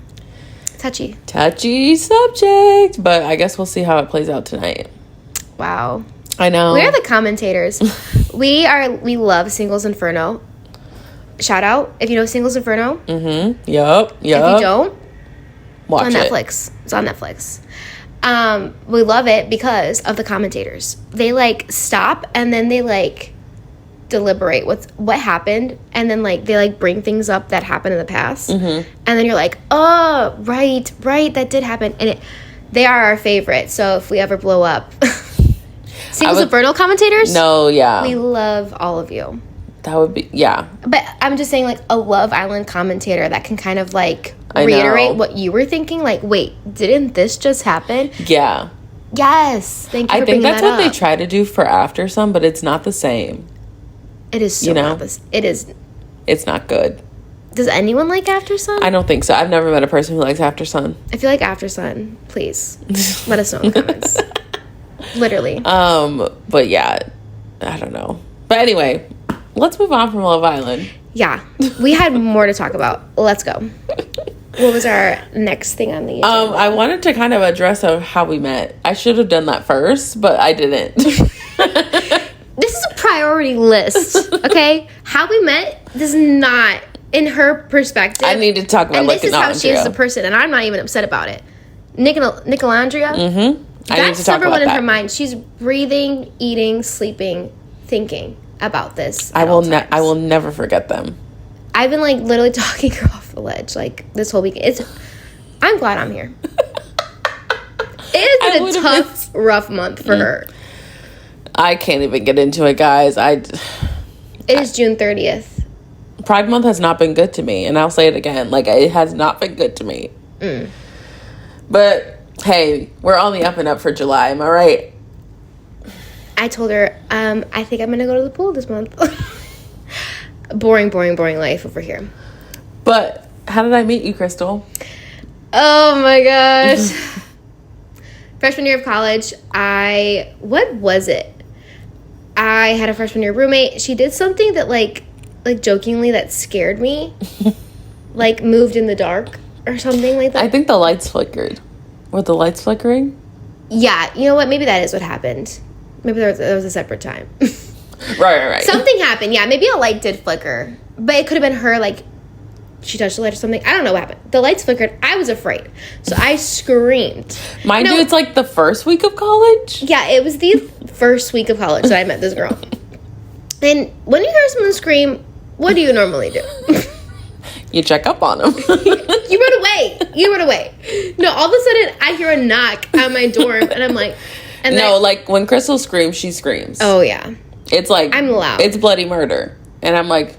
Touchy subject. But I guess we'll see how it plays out tonight. Wow. I know. We are the commentators. we love Singles Inferno. Shout out if you know Singles Inferno. Yep. If you don't, watch it's on Netflix. It's on Netflix. We love it because of the commentators. They like stop and then they like deliberate what happened, and then like they like bring things up that happened in the past, and then you're like, oh, right, that did happen, and they are our favorite. So if we ever blow up, Singles Inferno commentators, no, yeah, we love all of you. That would be, yeah. But I'm just saying, like, a Love Island commentator that can kind of, like, I reiterate know. what you were thinking. Like, wait, didn't this just happen? Yeah. Yes. Thank you for I think bringing that's that what up. they try to do for After Sun, but it's not the same. It is so not this. It is. It's not good. Does anyone like After Sun? I don't think so. I've never met a person who likes After Sun. If you like After Sun, please let us know in the comments. Literally. But yeah, I don't know. But anyway, let's move on from Love Island. Yeah, we had more to talk about. Let's go. What was our next thing on the agenda? I wanted to kind of address how we met. I should have done that first, but I didn't. This is a priority list, okay? How we met does not, in her perspective. I need to talk about and this is how she is as a Nicolandria. person, and I'm not even upset about it. Nicolandria. Mm-hmm. That's number one in her mind. She's breathing, eating, sleeping, thinking about this. I will never forget them. I've been like literally talking her off the ledge like this whole weekend. I'm glad I'm here. It has been a tough, rough month for her. I can't even get into it, guys. It is June 30th. Pride Month has not been good to me, and I'll say it again. Like, it has not been good to me. But hey, we're on the up and up for July. Am I right? I told her, I think I'm gonna go to the pool this month. boring life over here. But how did I meet you, Christal? Oh my gosh. Freshman year of college, what was it? I had a freshman year roommate. She did something that like jokingly that scared me. Like moved in the dark or something like that. I think the lights flickered. Were the lights flickering? Yeah, you know what? Maybe that is what happened. Maybe there was a separate time. Right. Something happened. Yeah, maybe a light did flicker. But it could have been her, like, she touched the light or something. I don't know what happened. The lights flickered. I was afraid. So I screamed. Mind you, it's like the first week of college? Yeah, it was the first week of college that I met this girl. And when you hear someone scream, what do you normally do? You check up on them. You run away. No, all of a sudden, I hear a knock at my dorm, and I'm like... like, when Christal screams, she screams. Oh, yeah. It's like... I'm loud. It's bloody murder. And I'm like...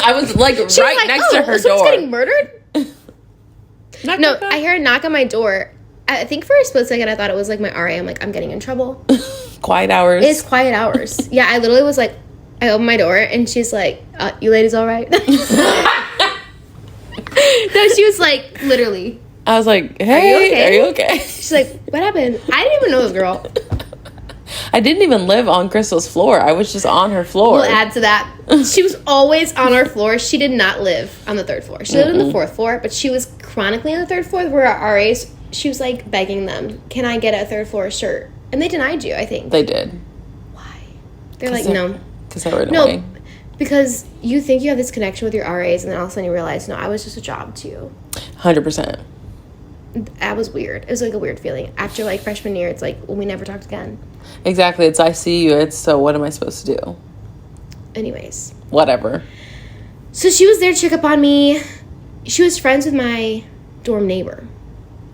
I was, like, next to her door. Someone's getting murdered? No, knock. I hear a knock on my door. I think for a split second, I thought it was, like, my RA. I'm like, I'm getting in trouble. Quiet hours. It's quiet hours. Yeah, I literally was like... I opened my door, and she's like, you ladies all right? No, she was like, literally... I was like, hey, are you okay? She's like, what happened? I didn't even know this girl. I didn't even live on Crystal's floor. I was just on her floor. We'll add to that. She was always on our floor. She did not live on the third floor. She lived on the fourth floor, but she was chronically on the third floor where our RAs, she was like begging them, can I get a third floor shirt? And they denied you, I think. They did. Why? They're like, no. Because they were annoying. No, because you think you have this connection with your RAs, and then all of a sudden you realize, no, I was just a job too. 100%. That was weird. It was like a weird feeling. After like freshman year, it's like, well, we never talked again. Exactly. It's I see you. It's so what am I supposed to do? Anyways. Whatever. So she was there to check up on me. She was friends with my dorm neighbor.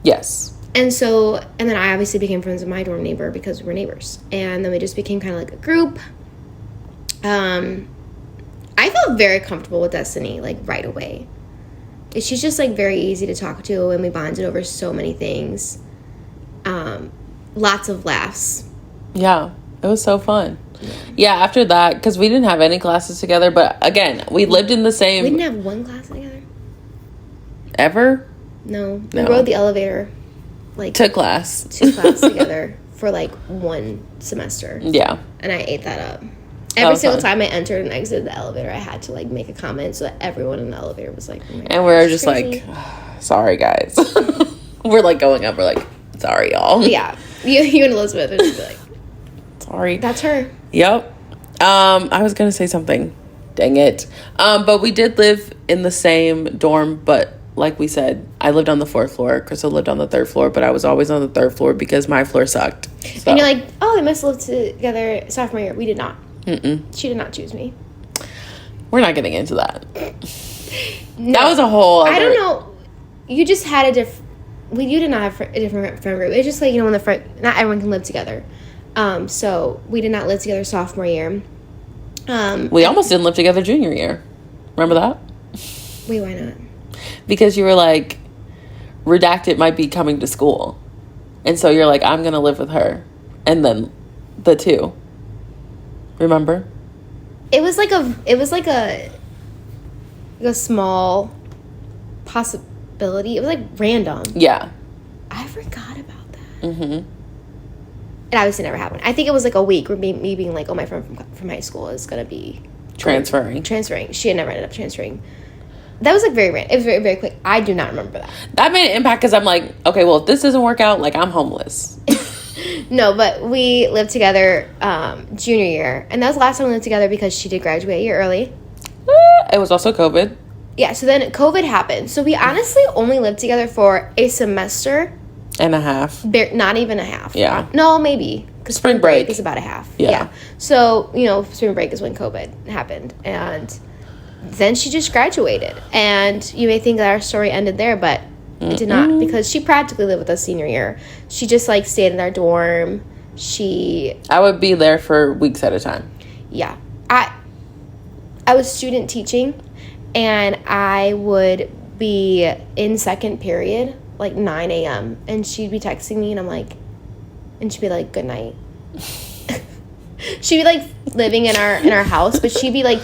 Yes. And then I obviously became friends with my dorm neighbor because we were neighbors. And then we just became kind of like a group. I felt very comfortable with Destiny, like, right away. She's just, like, very easy to talk to, and we bonded over so many things. Lots of laughs. Yeah, it was so fun. Yeah, after that, because we didn't have any classes together, but, again, we lived in the same... We didn't have one class together? Ever? No. We rode the elevator, like... To class. To class together for, like, one semester. Yeah. And I ate that up. Every single time I entered and exited the elevator, I had to, like, make a comment so that everyone in the elevator was like, oh my God, and we're just crazy. like, sorry, guys. We're, like, going up. We're like, sorry, y'all. Yeah. You and Elizabeth would just be like, sorry. That's her. Yep. I was going to say something. Dang it. But we did live in the same dorm, but like we said, I lived on the fourth floor. Crystal lived on the third floor, but I was always on the third floor because my floor sucked. So. And you're like, oh, they must have lived together sophomore year. We did not. Mm-mm. She did not choose me. We're not getting into that. No. That was a whole other... I don't know. You just had a different... you did not have a different friend group. It's just like, when not everyone can live together. So we did not live together sophomore year. We almost didn't live together junior year. Remember that? Wait, why not? Because you were like, Redacted might be coming to school. And so you're like, I'm going to live with her. And then the two. Remember? It was like a small possibility. It was like random. Yeah. I forgot about that. Mm-hmm. It obviously never happened. I think it was like a week where me being like, oh, my friend from high school is going to be Transferring. She had never ended up transferring. That was like very random. It was very, very quick. I do not remember that. That made an impact because I'm like, okay, well, if this doesn't work out, like, I'm homeless. No, but we lived together junior year. And that was the last time we lived together because she did graduate a year early. It was also COVID. Yeah, so then COVID happened. So we honestly only lived together for a semester. And a half. Not even a half. Yeah. No, maybe. Because spring break is about a half. Yeah. So, spring break is when COVID happened. And then she just graduated. And you may think that our story ended there, but it did not. Because she practically lived with us senior year. She just, like, stayed in our dorm. I would be there for weeks at a time. Yeah. I was student teaching. And I would be in second period, like 9 a.m. And she'd be texting me, and she'd be like, good night. She'd be like living in our house, but she'd be like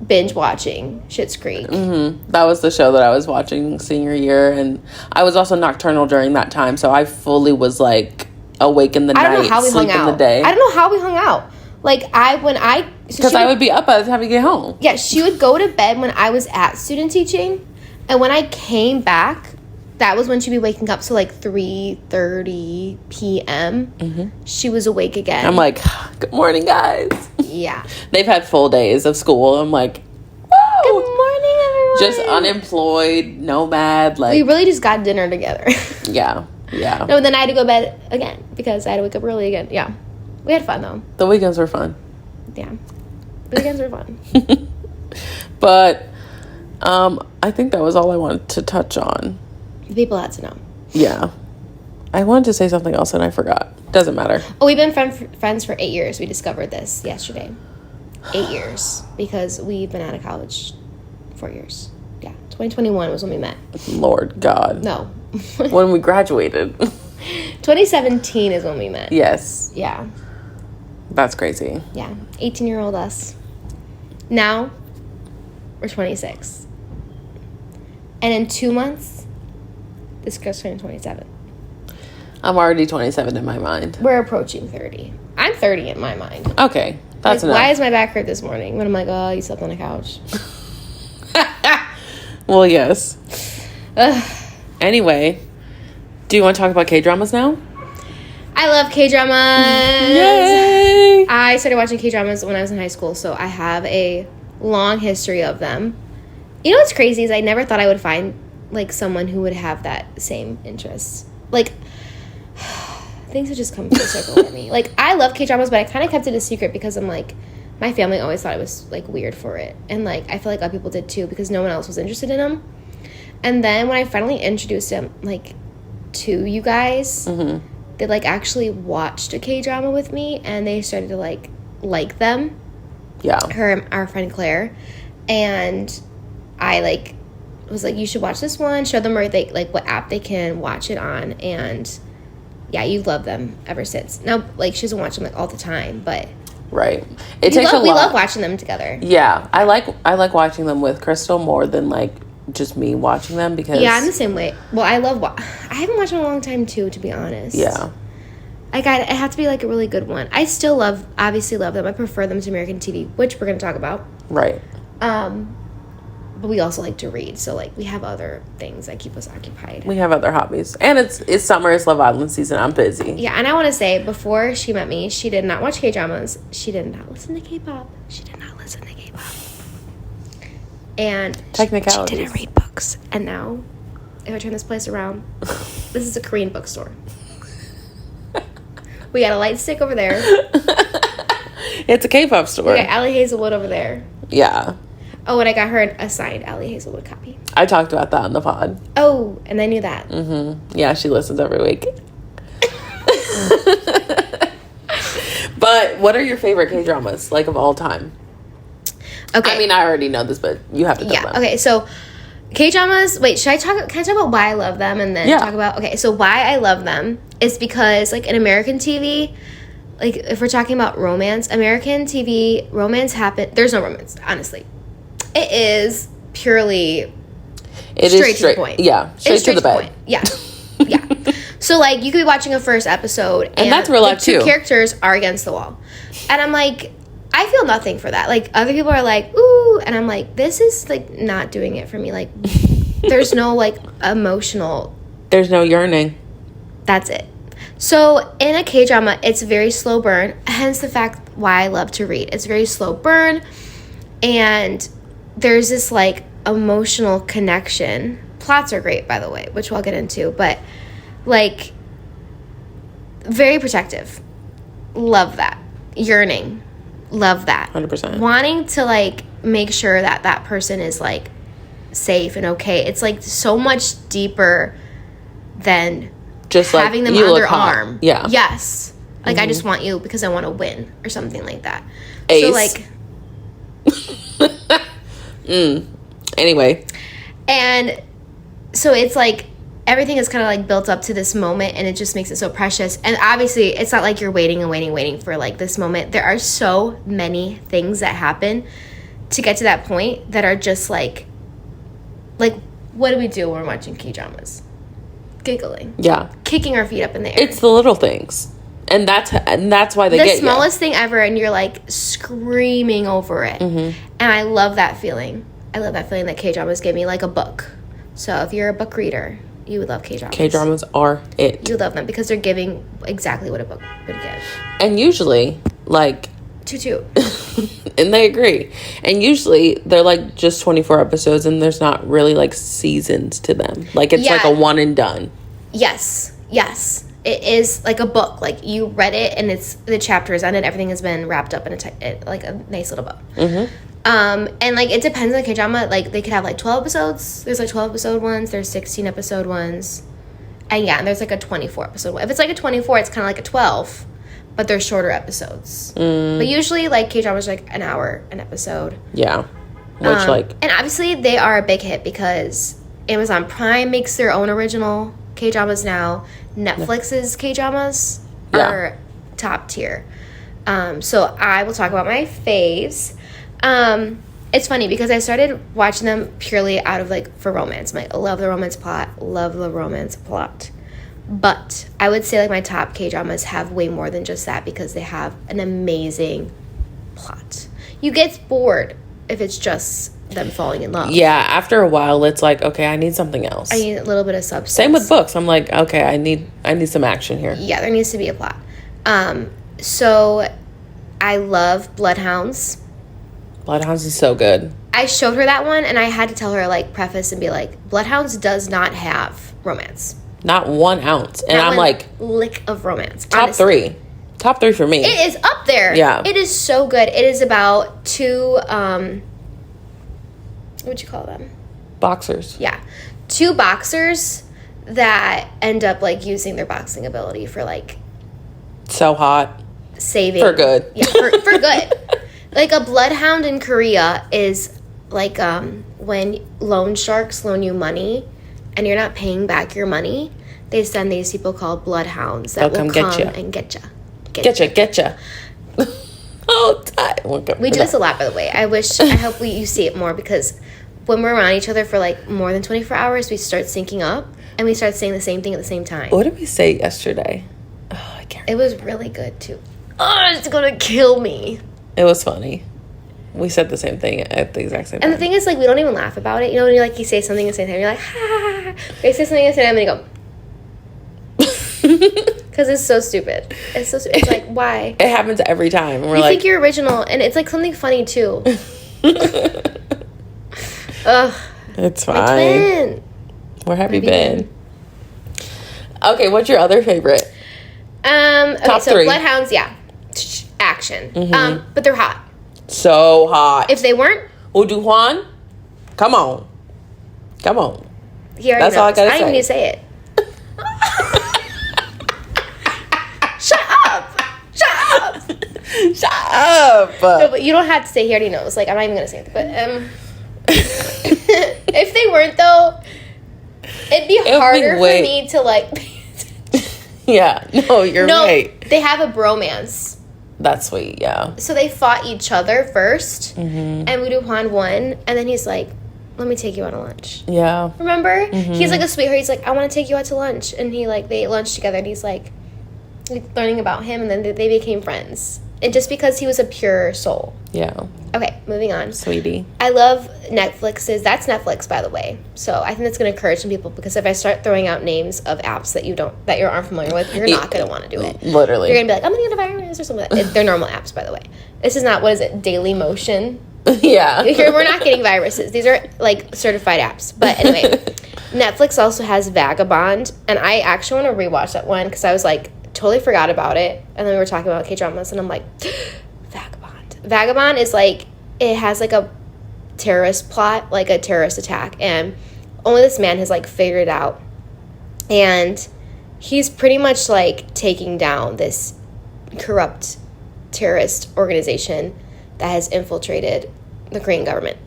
binge watching Schitt's Creek. Mm-hmm. That was the show that I was watching senior year, and I was also nocturnal during that time, so I fully was like awake in the night, sleep in the day. I don't know how we hung out. Like because I would be up by the time we get home. Yeah, she would go to bed when I was at student teaching, and when I came back, that was when she'd be waking up. So like 3:30 p.m. Mm-hmm. She was awake again. I'm like, good morning, guys. Yeah, they've had full days of school. I'm like, whoa. Good morning, everyone. Just unemployed, nomad. Like we really just got dinner together. Yeah. No, then I had to go to bed again because I had to wake up early again. Yeah, we had fun though. The weekends were fun. Yeah, the weekends were fun. But I think that was all I wanted to touch on. The people had to know. Yeah. I wanted to say something else and I forgot. Doesn't matter. Oh, we've been friends for 8 years. We discovered this yesterday. 8 years. Because we've been out of college 4 years. Yeah. 2021 was when we met. Lord God. No. When we graduated. 2017 is when we met. Yes. Yeah. That's crazy. Yeah. 18-year-old us. Now, we're 26. And in 2 months, this girl's turning 27. I'm already 27 in my mind. We're approaching 30. I'm 30 in my mind. Okay. That's enough. Why is my back hurt this morning? When I'm like, oh, you slept on the couch. Well, yes. Anyway, do you want to talk about K-dramas now? I love K-dramas. Yay! I started watching K-dramas when I was in high school, so I have a long history of them. You know what's crazy is I never thought I would find, like, someone who would have that same interest. Like, things have just come full circle with me. Like, I love K-dramas, but I kind of kept it a secret because I'm like, my family always thought I was, like, weird for it. And, like, I feel like other people did too because no one else was interested in them. And then when I finally introduced them, like, to you guys, they, like, actually watched a K-drama with me and they started to, like them. Yeah. Our friend Claire. And I, like, was like, you should watch this one. Show them where they, like, what app they can watch it on. And, yeah, you love them ever since. Now, like, she doesn't watch them, like, all the time, but... Right. It takes a lot. We love watching them together. Yeah. I like watching them with Christal more than, like, just me watching them because... Yeah, I'm the same way. Well, I haven't watched them in a long time, too, to be honest. Yeah. Like, it had to be, like, a really good one. I still obviously love them. I prefer them to American TV, which we're going to talk about. Right. But we also like to read, so, like, we have other things that keep us occupied. We have other hobbies. And it's summer, it's Love Island season. I'm busy. Yeah, and I want to say, before she met me, she did not watch K-dramas. She did not listen to K-pop. And technicalities. she didn't read books. And now, if I turn this place around, this is a Korean bookstore. We got a light stick over there. It's a K-pop store. We got Allie Hazelwood over there. Yeah. Oh, and I got her a signed Allie Hazelwood copy. I talked about that on the pod. Oh, and I knew that. Mm-hmm. Yeah, she listens every week. But what are your favorite K-dramas, like, of all time? Okay. I mean, I already know this, but you have to tell them. Okay, so K-dramas, wait, can I talk about why I love them and then talk about, okay, so why I love them is because, like, in American TV, like, if we're talking about romance, American TV, there's no romance, honestly. It is purely straight to the point. Yeah, straight to the bed. Yeah, yeah. So, like, you could be watching a first episode, and that's real life, the two too. characters are against the wall. And I'm like, I feel nothing for that. Like, other people are like, ooh, and I'm like, this is, like, not doing it for me. Like, there's no, like, emotional. There's no yearning. That's it. So, in a K-drama, it's very slow burn, hence the fact why I love to read. It's very slow burn, and there's this, like, emotional connection. Plots are great, by the way, which we'll get into, but, like, very protective. Love that. Yearning. Love that. 100%. Wanting to, like, make sure that that person is, like, safe and okay. It's, like, so much deeper than just having like them on their hot. arm. Yeah. Yes. Like, I just want you because I want to win or something like that. Ace. So, like... Anyway. And so it's, like, everything is kind of, like, built up to this moment, and it just makes it so precious. And obviously, it's not like you're waiting and waiting, waiting for, like, this moment. There are so many things that happen to get to that point that are just, like, what do we do when we're watching K-dramas? Giggling. Yeah. Kicking our feet up in the air. It's the little things. And that's why they get the smallest thing ever, and you're, like, screaming over it. Mm-hmm. And I love that feeling. I love that feeling that K-dramas give me, like a book. So if you're a book reader, you would love K-dramas. K-dramas are it. You love them because they're giving exactly what a book would give. And usually, like... Two. And they agree. And usually, they're, like, just 24 episodes, and there's not really, like, seasons to them. Like, it's like a one and done. Yes. It is like a book. Like, you read it, and the chapter is ended. Everything has been wrapped up in like a nice little bow. Mm-hmm. And, like, it depends on the K-drama. Like, they could have, like, 12 episodes. There's, like, 12 episode ones. There's 16 episode ones. And, and there's, like, a 24 episode one. If it's, like, a 24, it's kind of like a 12. But they're shorter episodes. But usually, like, K-dramas are, like, an hour an episode. Yeah. Which, like... And obviously, they are a big hit because Amazon Prime makes their own original K-dramas now. Netflix's K-dramas are top tier. So I will talk about my faves. It's funny because I started watching them purely out of, like, for romance. I love the romance plot. But I would say, like, my top K-dramas have way more than just that because they have an amazing plot. You get bored if it's just them falling in love. Yeah, after a while, it's like, okay, I need something else. I need a little bit of substance. Same with books. I'm like, okay, I need some action here. Yeah, there needs to be a plot. So I love Bloodhounds. Bloodhounds is so good. I showed her that one, and I had to tell her, like, preface and be like, Bloodhounds does not have romance. Not 1 ounce. And not I'm like... lick of romance. Top 3. Top 3 for me. It is up there. Yeah. It is so good. It is about two, what'd you call them? Boxers. Yeah. 2 boxers that end up, like, using their boxing ability for, like... So hot. Saving. For good. Yeah, for good. Like, a bloodhound in Korea is, like, when loan sharks loan you money and you're not paying back your money, they send these people called bloodhounds that will come and get you. Get ya. Oh, we do this a lot, by the way. I hope you see it more because when we're around each other for, like, more than 24 hours, we start syncing up and we start saying the same thing at the same time. What did we say yesterday? Oh, I can't remember. It was really good, too. Oh, it's gonna kill me. It was funny. We said the same thing at the exact same time. And the thing is, like, we don't even laugh about it. You know, when you say something at the same time, you're like, ha. They say something at the same time, and you go, because it's so stupid. It's so stupid. It's like, why? It happens every time. You think you're original, and it's, like, something funny, too. Ugh. It's fine. My twin. Where have you been? Okay, what's your other favorite? Okay, Top so 3. Bloodhounds, action. But they're hot. So hot. If they weren't, Udu Juan, come on. He already That's knows. all I gotta I don't even need to say it. Shut up. Shut up. No, but you don't have to say he already knows. Like, I'm not even gonna say it. But if they weren't though, it'd be harder for me to like. Yeah. No, you're right. They have a bromance. That's sweet. Yeah. So they fought each other first, and Woo Hwan won, and then he's like, "Let me take you out to lunch." Yeah. Remember? He's like a sweetheart. He's like, "I want to take you out to lunch," and he like they ate lunch together, and he's like learning about him, and then they became friends. And just because he was a pure soul. Yeah. Okay, moving on. Sweetie. I love Netflix's. That's Netflix, by the way. So I think that's going to encourage some people because if I start throwing out names of apps that you aren't familiar with, you're not going to want to do it. Literally. You're going to be like, I'm going to get a virus or something. They're normal apps, by the way. This is not, what is it, Daily Motion? Yeah. We're not getting viruses. These are, like, certified apps. But anyway, Netflix also has Vagabond, and I actually want to rewatch that one because I was, like, totally forgot about it. And then we were talking about Kdramas, and I'm like, Vagabond. Vagabond is, like, it has, like, a terrorist plot, like a terrorist attack, and only this man has, like, figured it out. And he's pretty much, like, taking down this corrupt terrorist organization that has infiltrated the Korean government.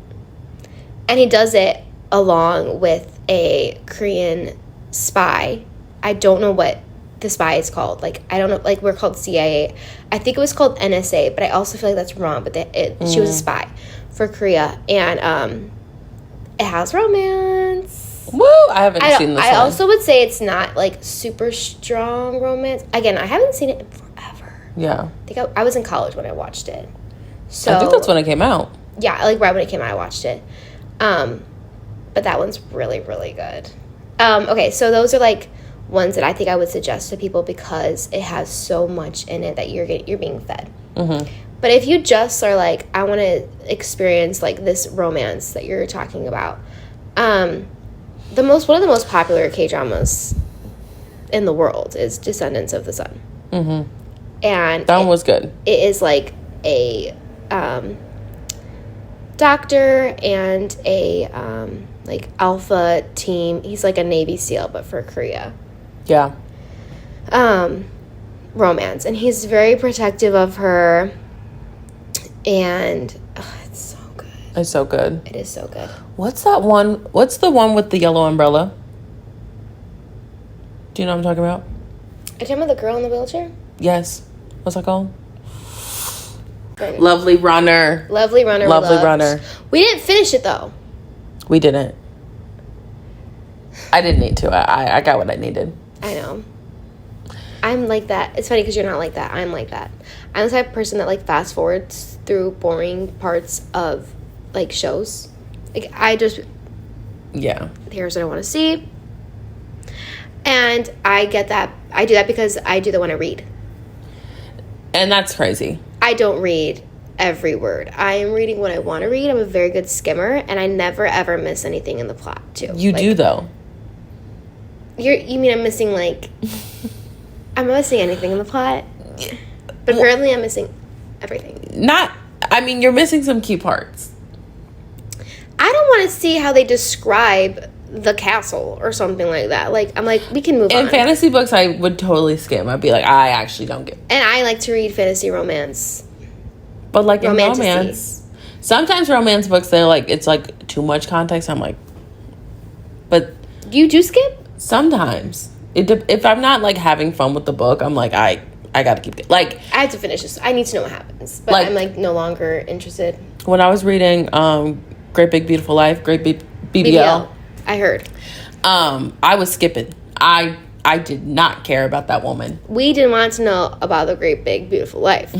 And he does it along with a Korean spy. I don't know what the spy is called. Like, I don't know, like, we're called CIA. I think it was called NSA, but I also feel like that's wrong. But she was a spy for Korea, and it has romance. Woo! I haven't seen this I one. also would say it's not, like, super strong romance. Again, I haven't seen it in forever. Yeah. I think I was in college when I watched it. So I think that's when it came out. Yeah, like, right when it came out, I watched it. But that one's really, really good. Okay, so those are, like, ones that I think I would suggest to people because it has so much in it that you're being fed. Mm-hmm. But if you just are like, I want to experience, like, this romance that you're talking about, one of the most popular K-dramas in the world is Descendants of the Sun. Mm-hmm. And that one was good. It is like a doctor and a like alpha team. He's like a Navy SEAL, but for Korea. Yeah. Romance, and he's very protective of her, and it's so good. It's so good. It is so good. What's that one? What's the one with the yellow umbrella? Do you know what I'm talking about? Are you talking about the girl in the wheelchair? Yes. What's that called? Lovely Runner. Lovely Runner. Lovely Runner. We didn't finish it though. We didn't. I didn't need to. I got what I needed. I know. I'm like that. It's funny because you're not like that. I'm like that. I'm the type of person that, like, fast forwards through boring parts of, like, shows. Like, I just... Yeah. Here's what I want to see. And I get that. I do that because I do that when I read. And that's crazy. I don't read every word. I am reading what I want to read. I'm a very good skimmer, and I never, ever miss anything in the plot, too. You do, though. You mean I'm missing, like... I'm not missing anything in the plot. But apparently I'm missing everything. You're missing some key parts. I don't want to see how they describe the castle or something like that. Like, I'm like, we can move on. In fantasy books, I would totally skim. I'd be like, I actually don't get it. And I like to read fantasy romance. But, like, in romance, sometimes romance books, they're like, it's like too much context. I'm like, but... You do skip? Sometimes. If I'm not, like, having fun with the book, I'm like, I gotta keep it. Like, I have to finish this. I need to know what happens. But, like, I'm, like, no longer interested. When I was reading Great Big Beautiful Life, Great Big BBL. I heard. I was skipping. I did not care about that woman. We didn't want to know about the Great Big Beautiful Life.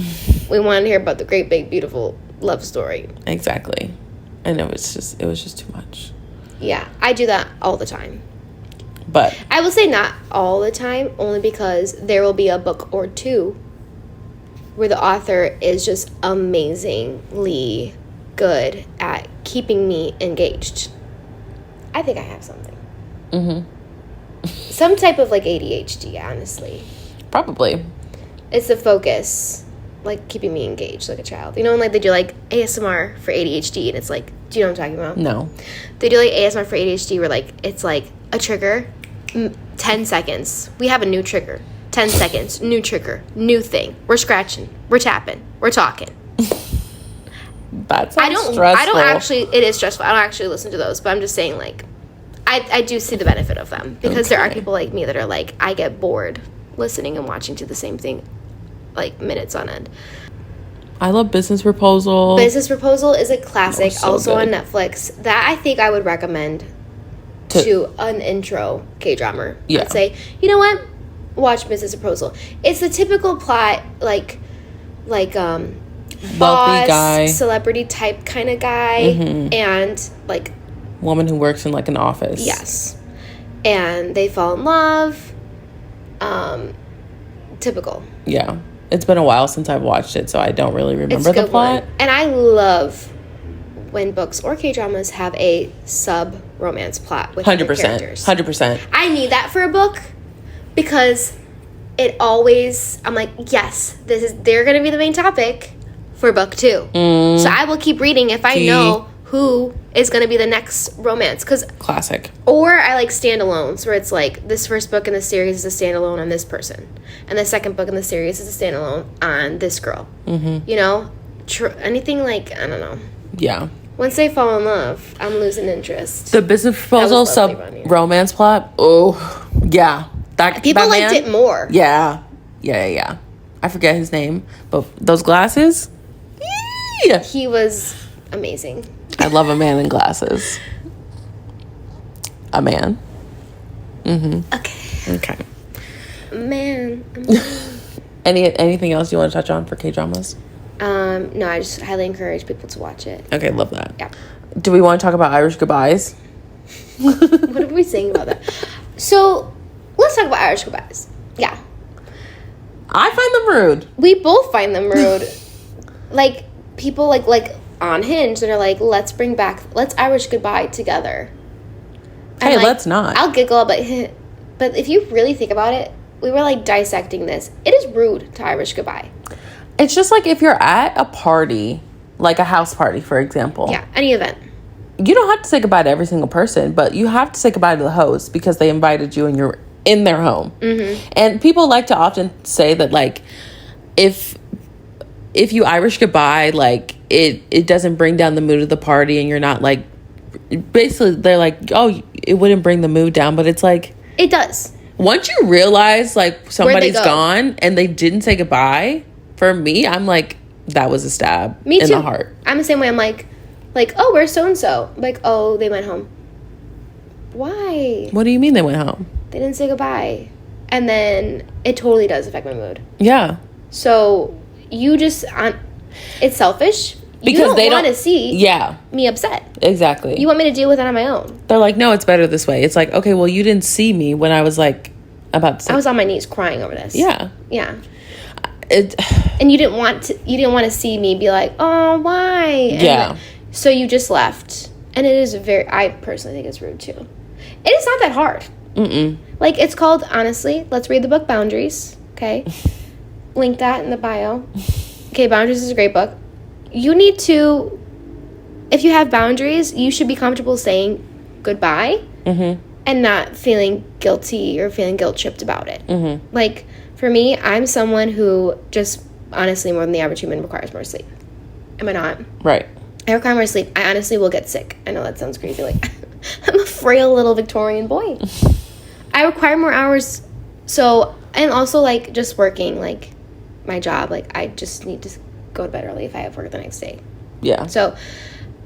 We wanted to hear about the Great Big Beautiful love story. Exactly. And it was just too much. Yeah, I do that all the time. But I will say not all the time, only because there will be a book or two where the author is just amazingly good at keeping me engaged. I think I have something. Mm-hmm. Some type of, like, ADHD, honestly. Probably. It's the focus, like, keeping me engaged like a child. You know, when, like, they do, like, ASMR for ADHD, and it's like, do you know what I'm talking about? No. They do, like, ASMR for ADHD where, like, it's, like, a trigger, 10 seconds. We have a new trigger. 10 seconds, new trigger, new thing. We're scratching, we're tapping, we're talking. That sounds stressful. It is stressful. I don't actually listen to those, but I'm just saying, like, I do see the benefit of them because there are people like me that are like, I get bored listening and watching to the same thing, like, minutes on end. I love Business Proposal. Business Proposal is a classic, so also good. on Netflix. That I think I would recommend to an intro K-drama. Yeah. I'd say, you know what? Watch Business Proposal. It's the typical plot, like boss, guy, celebrity type kind of guy, and like woman who works in like an office. Yes, and they fall in love. Typical. Yeah, it's been a while since I've watched it, so I don't really remember the plot. And I love when books or K-dramas have a sub-romance plot with 100%, characters. 100%. I need that for a book because it always, I'm like, yes, they're going to be the main topic for book 2. So I will keep reading if I know who is going to be the next romance. Classic. Or I like standalones where it's like this first book in the series is a standalone on this person. And the second book in the series is a standalone on this girl. You know? Anything like, I don't know. Yeah. Once they fall in love, I'm losing interest. The Business Proposal sub-romance plot? Oh, yeah. People liked it more. Yeah. I forget his name, but those glasses? Yeah. He was amazing. I love a man in glasses. A man. Okay. Man. Anything else you want to touch on for K-dramas? No, I just highly encourage people to watch it. Okay, love that. Yeah. Do we want to talk about Irish goodbyes? What are we saying about that? So, let's talk about Irish goodbyes. Yeah. I find them rude. We both find them rude. Like, people like Unhinged that are like, let's Irish goodbye together. Hey, like, let's not. I'll giggle, but if you really think about it, we were like dissecting this. It is rude to Irish goodbye. It's just like if you're at a party, like a house party, for example. Yeah, any event. You don't have to say goodbye to every single person, but you have to say goodbye to the host because they invited you and you're in their home. And people like to often say that, like, if you Irish goodbye, like, it doesn't bring down the mood of the party and you're not, like, basically they're like, oh, it wouldn't bring the mood down, but it's like... It does. Once you realize, like, somebody's gone and they didn't say goodbye, for me, I'm like, that was a stab in the heart. I'm the same way. I'm like, oh, where's so-and-so? Like, oh, they went home. Why? What do you mean they went home? They didn't say goodbye. And then it totally does affect my mood. Yeah. So you just, it's selfish. Because they don't want to see me upset. Exactly. You want me to deal with it on my own. They're like, no, it's better this way. It's like, okay, well, you didn't see me when I was like about to say. I was on my knees crying over this. Yeah. Yeah. And you didn't want to see me be like, oh, why? And yeah. So you just left. And it is I personally think it's rude too. It is not that hard. Like, it's called, honestly, let's read the book Boundaries. Okay. Link that in the bio. Okay, Boundaries is a great book. You need to, if you have boundaries, you should be comfortable saying goodbye and not feeling guilty or feeling guilt-tripped about it. Like, for me, I'm someone who just, honestly, more than the average human, requires more sleep. Am I not? Right. I require more sleep. I honestly will get sick. I know that sounds crazy. Like, I'm a frail little Victorian boy. I require more hours. So, and also, like, just working, like, my job. Like, I just need to go to bed early if I have work the next day. Yeah. So,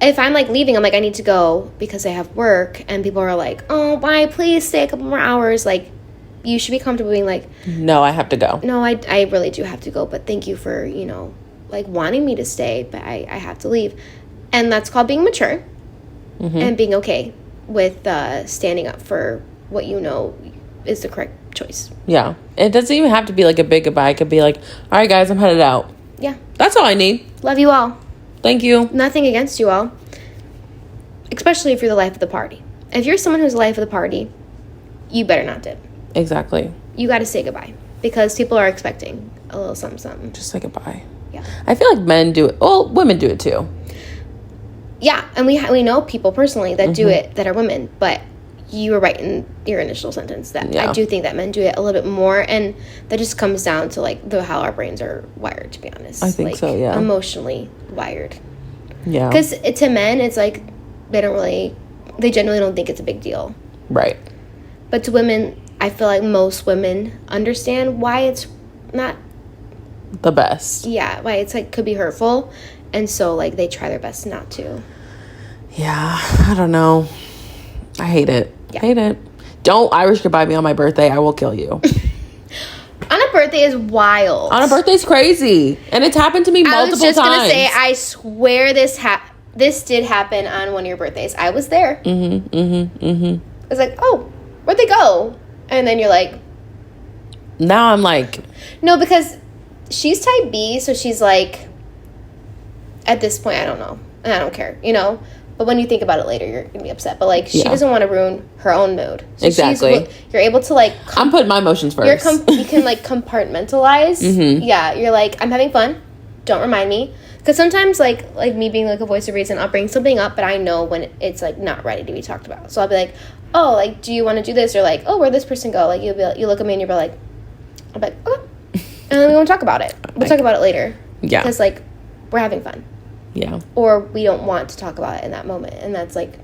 if I'm, like, leaving, I'm like, I need to go because I have work. And people are like, oh, why? Please stay a couple more hours. Like, you should be comfortable being like, no, I have to go. No, I really do have to go. But thank you for, like, wanting me to stay. But I have to leave. And that's called being mature and being okay with standing up for what you know is the correct choice. Yeah. It doesn't even have to be like a big goodbye. It could be like, all right, guys, I'm headed out. Yeah. That's all I need. Love you all. Thank you. Nothing against you all. Especially if you're the life of the party. If you're someone who's the life of the party, you better not dip. Exactly. You got to say goodbye because people are expecting a little something, something. Just say goodbye. Yeah. I feel like men do it. Well, women do it too. Yeah, and we know people personally that do it that are women, but you were right in your initial sentence that I do think that men do it a little bit more, and that just comes down to like how our brains are wired, to be honest. I think like, so, yeah. Emotionally wired. Yeah. Because to men, it's like they generally don't think it's a big deal. Right. But to women, I feel like most women understand why it's not the best. Yeah, why it's like could be hurtful, and so like they try their best not to. Yeah, I don't know. I hate it. Yeah. Hate it. Don't Irish goodbye me on my birthday. I will kill you. On a birthday is wild. On a birthday's crazy, and it's happened to me multiple times. I was just gonna say, I swear this did happen on one of your birthdays. I was there. I was like, oh, where'd they go? And then you're like, now I'm like, no, because she's type B, so she's like, at this point, I don't know, and I don't care, you know. But when you think about it later, you're gonna be upset. But like, she doesn't want to ruin her own mood. So exactly. You're able to like. I'm putting my emotions first. You can like compartmentalize. Yeah, you're like, I'm having fun. Don't remind me. Because sometimes like me being like a voice of reason, I'll bring something up, but I know when it's like not ready to be talked about. So I'll be like, oh, like, do you want to do this? Or like, oh, where'd this person go? Like, you look at me and you'll be like, I'm like, okay. And then we won't talk about it. We'll talk about it later. Yeah. Because like, we're having fun. Yeah. Or we don't want to talk about it in that moment. And that's like,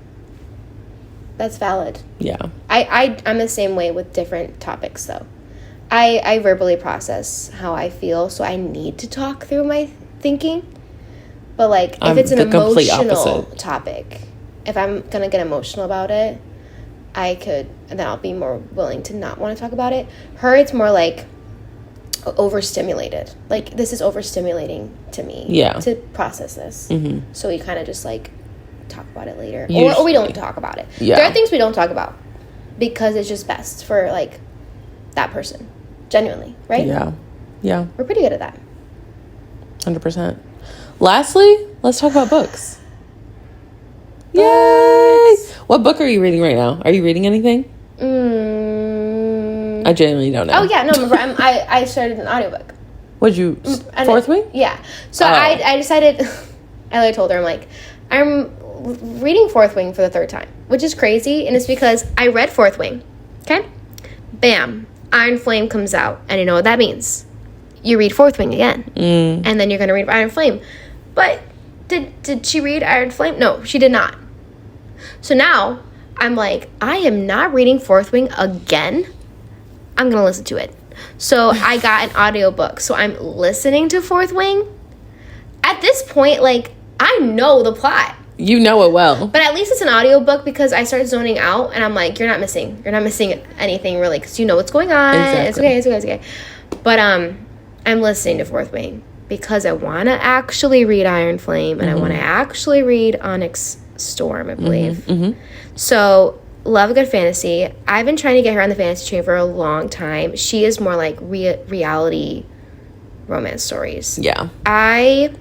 that's valid. Yeah. I'm the same way with different topics though. I verbally process how I feel, so I need to talk through my thinking. But like, if it's an emotional topic, if I'm going to get emotional about it, then I'll be more willing to not want to talk about it. Her, it's more like overstimulated. Like, this is overstimulating to me. Yeah. To process this. So we kind of just like talk about it later. Or we don't talk about it. Yeah. There are things we don't talk about because it's just best for like that person. Genuinely, right? Yeah. Yeah. We're pretty good at that. 100%. Lastly, let's talk about books. Yay! What book are you reading right now? Are you reading anything? I genuinely don't know. Oh, yeah. No, remember, I started an audiobook. What'd you... Fourth Wing? Yeah. So I decided... I told her, I'm like, I'm reading Fourth Wing for the third time, which is crazy, and it's because I read Fourth Wing. Okay? Bam. Iron Flame comes out, and you know what that means. You read Fourth Wing again. And then you're going to read Iron Flame. But did she read Iron Flame? No, she did not. So now I'm like, I am not reading Fourth Wing again. I'm going to listen to it. So I got an audiobook. So I'm listening to Fourth Wing. At this point, like, I know the plot. You know it well. But at least it's an audiobook because I started zoning out and I'm like, you're not missing anything really because you know what's going on. Exactly. It's okay. But I'm listening to Fourth Wing because I want to actually read Iron Flame and I want to actually read Onyx Storm, I believe. So, love a good fantasy. I've been trying to get her on the fantasy train for a long time. She is more like reality romance stories. Yeah. I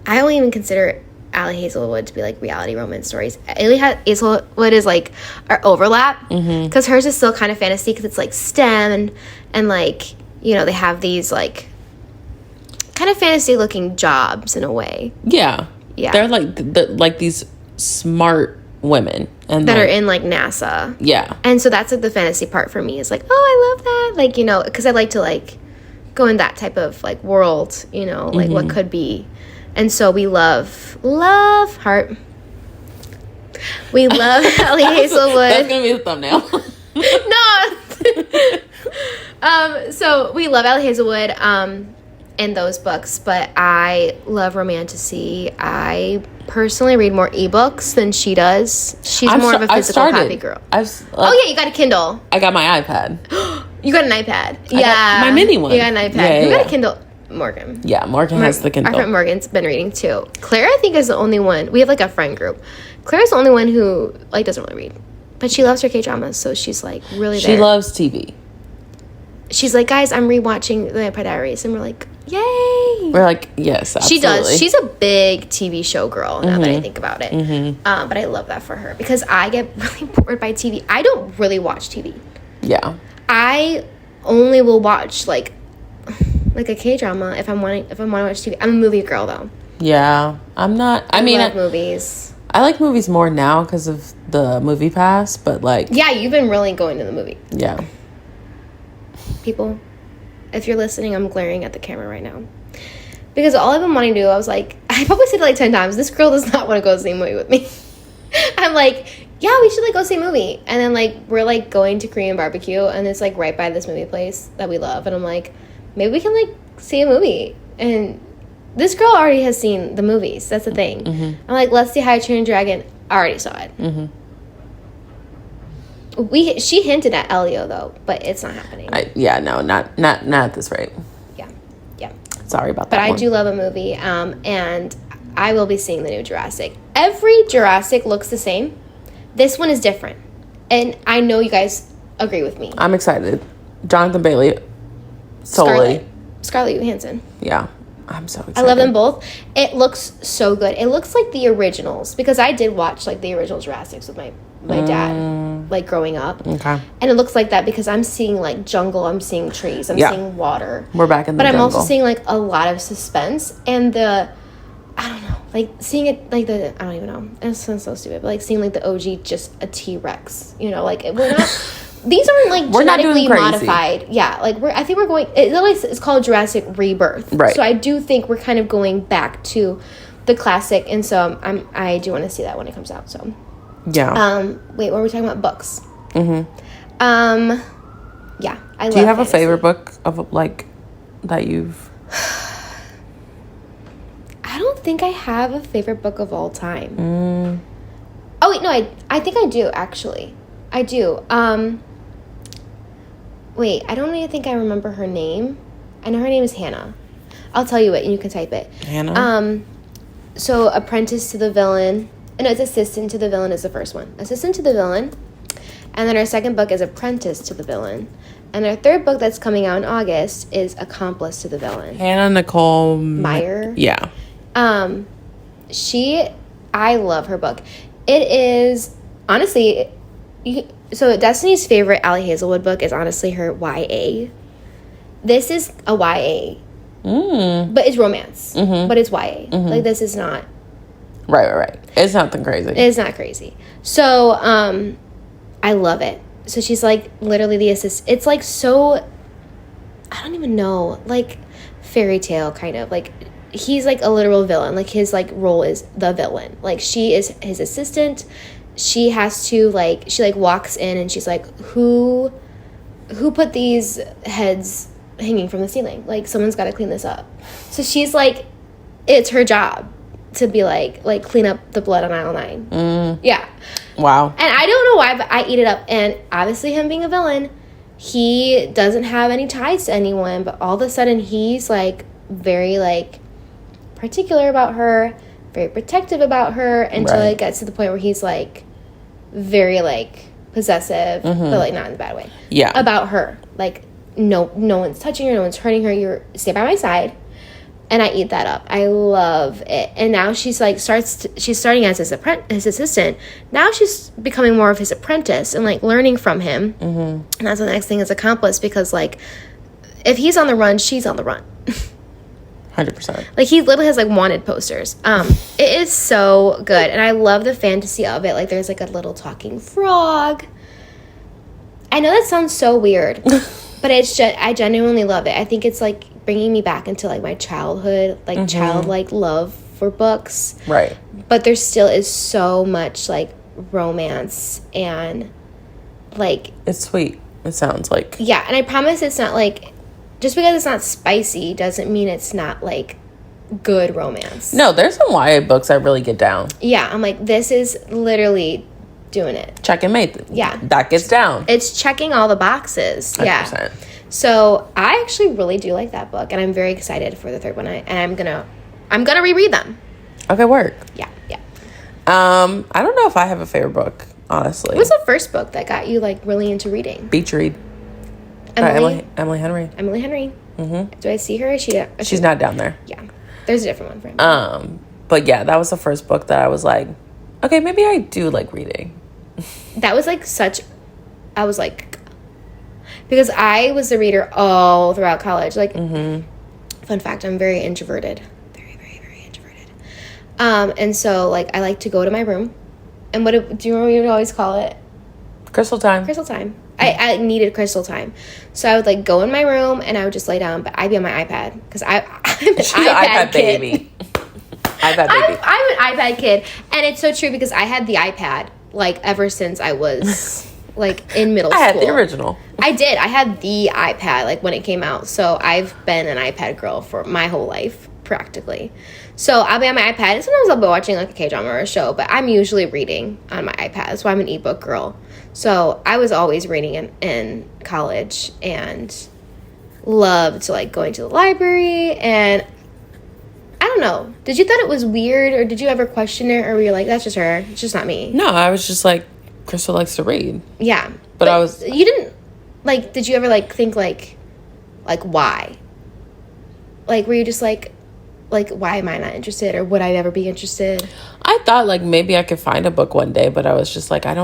don't even consider Allie Hazelwood to be like reality romance stories. Allie Hazelwood is like our overlap because hers is still kind of fantasy because it's like STEM and like, you know, they have these like kind of fantasy looking jobs in a way. Yeah. They're like these smart women and that are in like NASA. Yeah. And so that's like the fantasy part for me is like, oh, I love that. Like, you know, because I like to like go in that type of like world, you know, like what could be. And so we love heart. We love Allie Hazelwood. That's gonna be the thumbnail. No. So we love Allie Hazelwood in those books, but I love romantasy. I personally read more ebooks than she does. She's more of a physical copy girl. Oh yeah, you got a Kindle. I got my iPad. You got an iPad. Yeah, my mini one. You got an iPad. Yeah, you got a Kindle. Morgan. Yeah, Morgan has the Kindle. Our friend Morgan's been reading too. Claire, I think, is the only one. We have like a friend group. Claire's the only one who like doesn't really read, but she loves her Kdramas, so she's like really there. She loves TV. She's like, guys, I'm rewatching The Vampire Diaries, and we're like, yay! We're like, yes, absolutely. She does. She's a big TV show girl. Now that I think about it, but I love that for her because I get really bored by TV. I don't really watch TV. Yeah. I only will watch like a K-drama if I want to watch TV. I'm a movie girl though. Yeah, I'm not. I mean, love movies. I like movies more now because of the Movie Pass, but like... Yeah, you've been really going to the movie. Yeah. People, if you're listening, I'm glaring at the camera right now. Because all I've been wanting to do, I was like... I probably said it like 10 times. This girl does not want to go see a movie with me. I'm like, yeah, we should like go see a movie. And then like we're like going to Korean barbecue, and it's like right by this movie place that we love. And I'm like, maybe we can like see a movie. And this girl already has seen the movies. That's the thing. Mm-hmm. I'm like, let's see How to Train Your Dragon. I already saw it. Mm-hmm. She hinted at Elio though, but it's not happening. Not at this rate. Yeah. Sorry about that. But I do love a movie, and I will be seeing the new Jurassic. Every Jurassic looks the same. This one is different, and I know you guys agree with me. I'm excited. Jonathan Bailey, solely. Scarlett Johansson. Yeah. I'm so excited. I love them both. It looks so good. It looks like the originals, because I did watch like the original Jurassics with my dad, like growing up. Okay. And it looks like that because I'm seeing like jungle, I'm seeing trees, I'm seeing water. We're back in the jungle. But I'm also seeing like a lot of suspense, and I don't know, like seeing it like I don't even know. It sounds so stupid, but like seeing like the OG just a T-Rex, like we're not. These aren't like genetically modified. Yeah, like I think we're going. It's called Jurassic Rebirth. Right. So I do think we're kind of going back to the classic, and so I do want to see that when it comes out. So. Yeah. Wait, what were we talking about? Books. Mm-hmm. Yeah, I love. Do you have fantasy. a favorite book of like that you've? I don't think I have a favorite book of all time. Oh wait, no, I think I do actually. I do. Wait, I don't even think I remember her name. I know her name is Hannah. I'll tell you it, and you can type it. Hannah. So Apprentice to the Villain. No, it's Assistant to the Villain is the first one. Assistant to the Villain. And then our second book is Apprentice to the Villain. And our third book that's coming out in August is Accomplice to the Villain. Hannah Nicole Meyer. Yeah. I love her book. It is, honestly, so Destiny's favorite Allie Hazelwood book is honestly her YA. This is a YA. But it's romance. Mm-hmm. But it's YA. Mm-hmm. Like, this is not. Right. It's nothing crazy. It's not crazy. So, I love it. So she's like literally the assist. It's like so, I don't even know, like fairy tale kind of. Like he's like a literal villain. Like his like role is the villain. Like she is his assistant. She has to like, she like walks in and she's like, who put these heads hanging from the ceiling? Like someone's got to clean this up. So she's like, it's her job to be like clean up the blood on aisle 9. Yeah. Wow. And I don't know why, but I eat it up. And obviously him being a villain, he doesn't have any ties to anyone, but all of a sudden he's like very like particular about her, very protective about her, until it gets to the point where he's like very like possessive, but like not in a bad way. Yeah. About her. Like no one's touching her, no one's hurting her, you're stay by my side. And I eat that up. I love it. And now she's like she's starting as his assistant. Now she's becoming more of his apprentice and like learning from him. Mm-hmm. And that's the next thing is Accomplice, because like if he's on the run, she's on the run. 100%. Like he literally has like wanted posters. It is so good, and I love the fantasy of it. Like there's like a little talking frog. I know that sounds so weird, but I genuinely love it. I think it's like bringing me back into like my childhood, like childlike love for books. Right. But there still is so much like romance and like it's sweet. It sounds like. Yeah, and I promise it's not like, just because it's not spicy doesn't mean it's not like good romance. No, there's some YA books I really get down. Yeah, I'm like, this is literally doing it. Check and mate. Yeah. That gets down. It's checking all the boxes. 100%. Yeah. So I actually really do like that book, and I'm very excited for the third one. I'm gonna reread them. Okay, work. Yeah. I don't know if I have a favorite book, honestly. What was the first book that got you like really into reading? Beach Read. Emily Henry. Emily Henry. Mm-hmm. Do I see her? She's not down there. Yeah, there's a different one for him. But yeah, that was the first book that I was like, okay, maybe I do like reading. That was like I was like, because I was the reader all throughout college. Like, fun fact, I'm very introverted. Very, very, very introverted. And so, like, I like to go to my room. And do you remember what you would always call it? Crystal time. Crystal time. I needed crystal time. So I would, like, go in my room, and I would just lay down. But I'd be on my iPad. Because I'm an iPad kid. Baby. iPad baby. I'm an iPad kid. And it's so true because I had the iPad, like, ever since I was, like, in middle school. I had the original. I did. I had the iPad, like, when it came out. So I've been an iPad girl for my whole life, practically. So I'll be on my iPad. Sometimes I'll be watching, like, a K-drama or a show. But I'm usually reading on my iPad. So I'm an ebook girl. So I was always reading in college and loved, like, going to the library. And I don't know. Did you thought it was weird? Or did you ever question it? Or were you like, that's just her. It's just not me. No, I was just like, Crystal likes to read. Yeah. But I was... You didn't... Like, did you ever, like, think, like, why? Like, were you just, like, why am I not interested? Or would I ever be interested? I thought, like, maybe I could find a book one day, but I was just like, I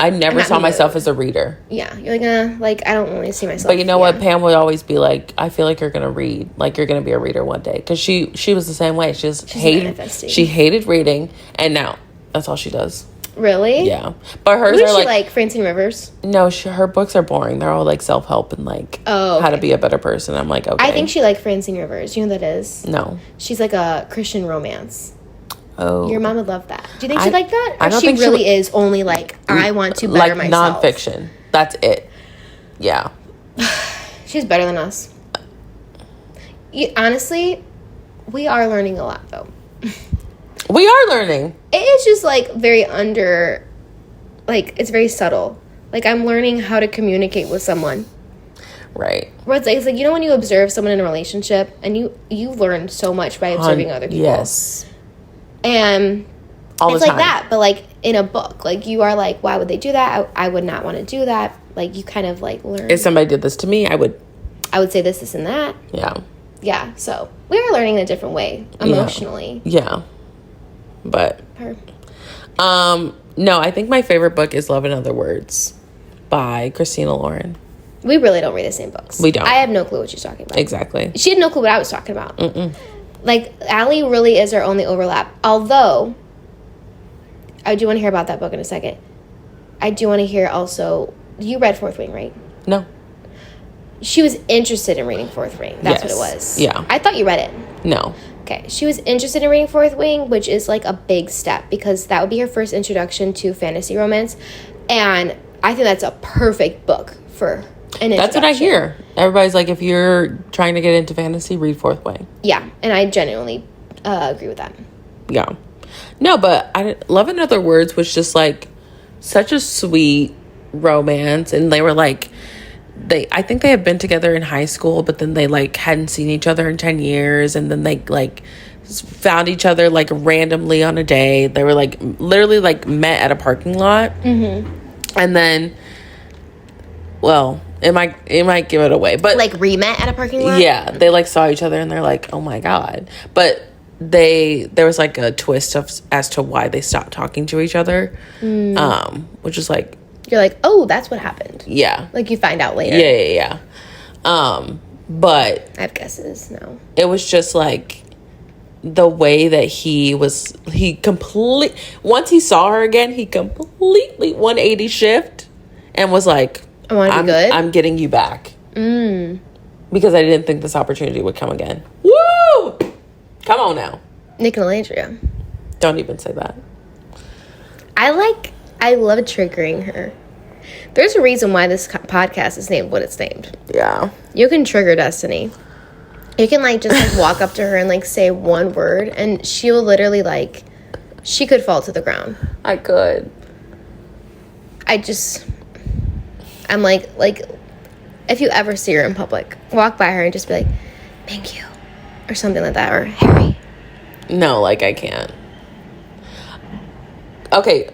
never saw myself as a reader. Yeah. You're like, I don't really see myself. But you know what? Pam would always be like, I feel like you're going to read. Like, you're going to be a reader one day. Because she was the same way. She hated reading. And now, that's all she does. Really? Yeah. But hers Who are is she, Francine Rivers? No, her books are boring. They're all like self-help and like how to be a better person. I'm like, okay. I think she Francine Rivers. You know who that is? No. She's like a Christian romance. Oh. Your mom would love that. Do you think she'd like that? Or I don't she think really is only like, I want to better like myself. nonfiction. That's it. Yeah. She's better than us. Honestly, we are learning a lot though. We are learning. It is just like very it's very subtle. Like, I'm learning how to communicate with someone. Right. Where it's like, you know, when you observe someone in a relationship and you learn so much by observing other people. Yes. And all it's the like that, but like in a book, like you are like, why would they do that? I would not want to do that. Like, you kind of like learn. If somebody did this to me, I would say this, and that. Yeah. Yeah. So we are learning in a different way emotionally. Yeah. But no, I think my favorite book is Love in Other Words by Christina Lauren. We really don't read the same books. We don't. I have no clue what she's talking about. Exactly. She had no clue what I was talking about. Like, Allie really is our only overlap. Although, I do want to hear about that book in a second. I do want to hear also, you read Fourth Wing, right? No. She was interested in reading Fourth Wing. That's what it was. Yeah. I thought you read it. No. Okay. She was interested in reading Fourth Wing, which is like a big step because that would be her first introduction to fantasy romance. And I think that's a perfect book for an introduction. That's what I hear. Everybody's like, if you're trying to get into fantasy, read Fourth Wing. Yeah. And I genuinely agree with that. Yeah. No, but Love in Other Words was just like such a sweet romance. And they were like, I think they had been together in high school, but then they like hadn't seen each other in 10 years. And then they like found each other like randomly on a day. They were like literally like met at a parking lot. And then, well, it might give it away, but like re-met at a parking lot. Yeah, they like saw each other and they're like, oh my God. But there was like a twist as to why they stopped talking to each other, which is like, you're like, oh, that's what happened. Yeah. Like, you find out later. Yeah. But I have guesses. No. It was just like the way that once he saw her again, he completely 180 shift and was like, I want to be good. I'm getting you back. Because I didn't think this opportunity would come again. Woo! Come on now. Nicolandria. Don't even say that. I love triggering her. There's a reason why this podcast is named what it's named. Yeah. You can trigger Destiny. You can just walk up to her and say one word and she will literally she could fall to the ground. I could. I'm like if you ever see her in public, walk by her and just be like, thank you. Or something like that. Or Harry. No, I can't. Okay.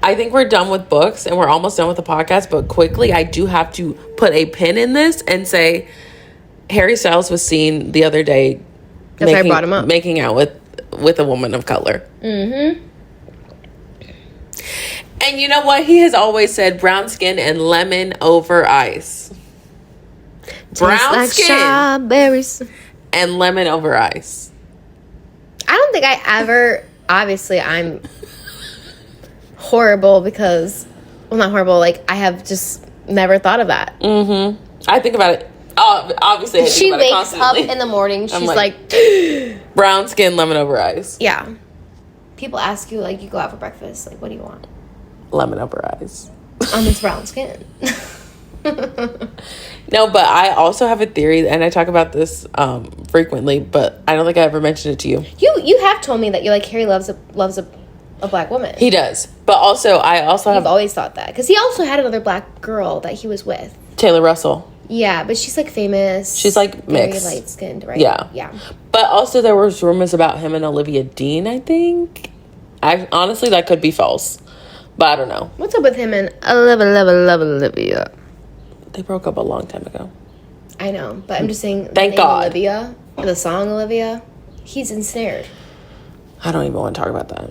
I think we're done with books and we're almost done with the podcast, but quickly, I do have to put a pin in this and say Harry Styles was seen the other day I brought him up. making out with a woman of color. And you know what? He has always said brown skin and lemon over ice. Brown skin strawberries and lemon over ice. I don't think I ever obviously I'm horrible because, well, not horrible, like, I have just never thought of that. Mm-hmm. I think about it. Obviously, I think she about it wakes constantly. up in the morning, she's like brown skin, lemon over eyes. Yeah. People ask you, like, you go out for breakfast, like, what do you want? Lemon over eyes. It's brown skin. No, but I also have a theory, and I talk about this frequently, but I don't think I ever mentioned it to you. You have told me that you're like, Harry loves a black woman. He does. But also, I've always thought that. Because he also had another black girl that he was with. Taylor Russell. Yeah, but she's like famous. She's like mixed. Very light-skinned, right? Yeah. Yeah. But also there was rumors about him and Olivia Dean, I think. Honestly, that could be false. But I don't know. What's up with him and Olivia? They broke up a long time ago. I know, but I'm just saying. Thank God. Olivia, the song Olivia, he's ensnared. I don't even want to talk about that.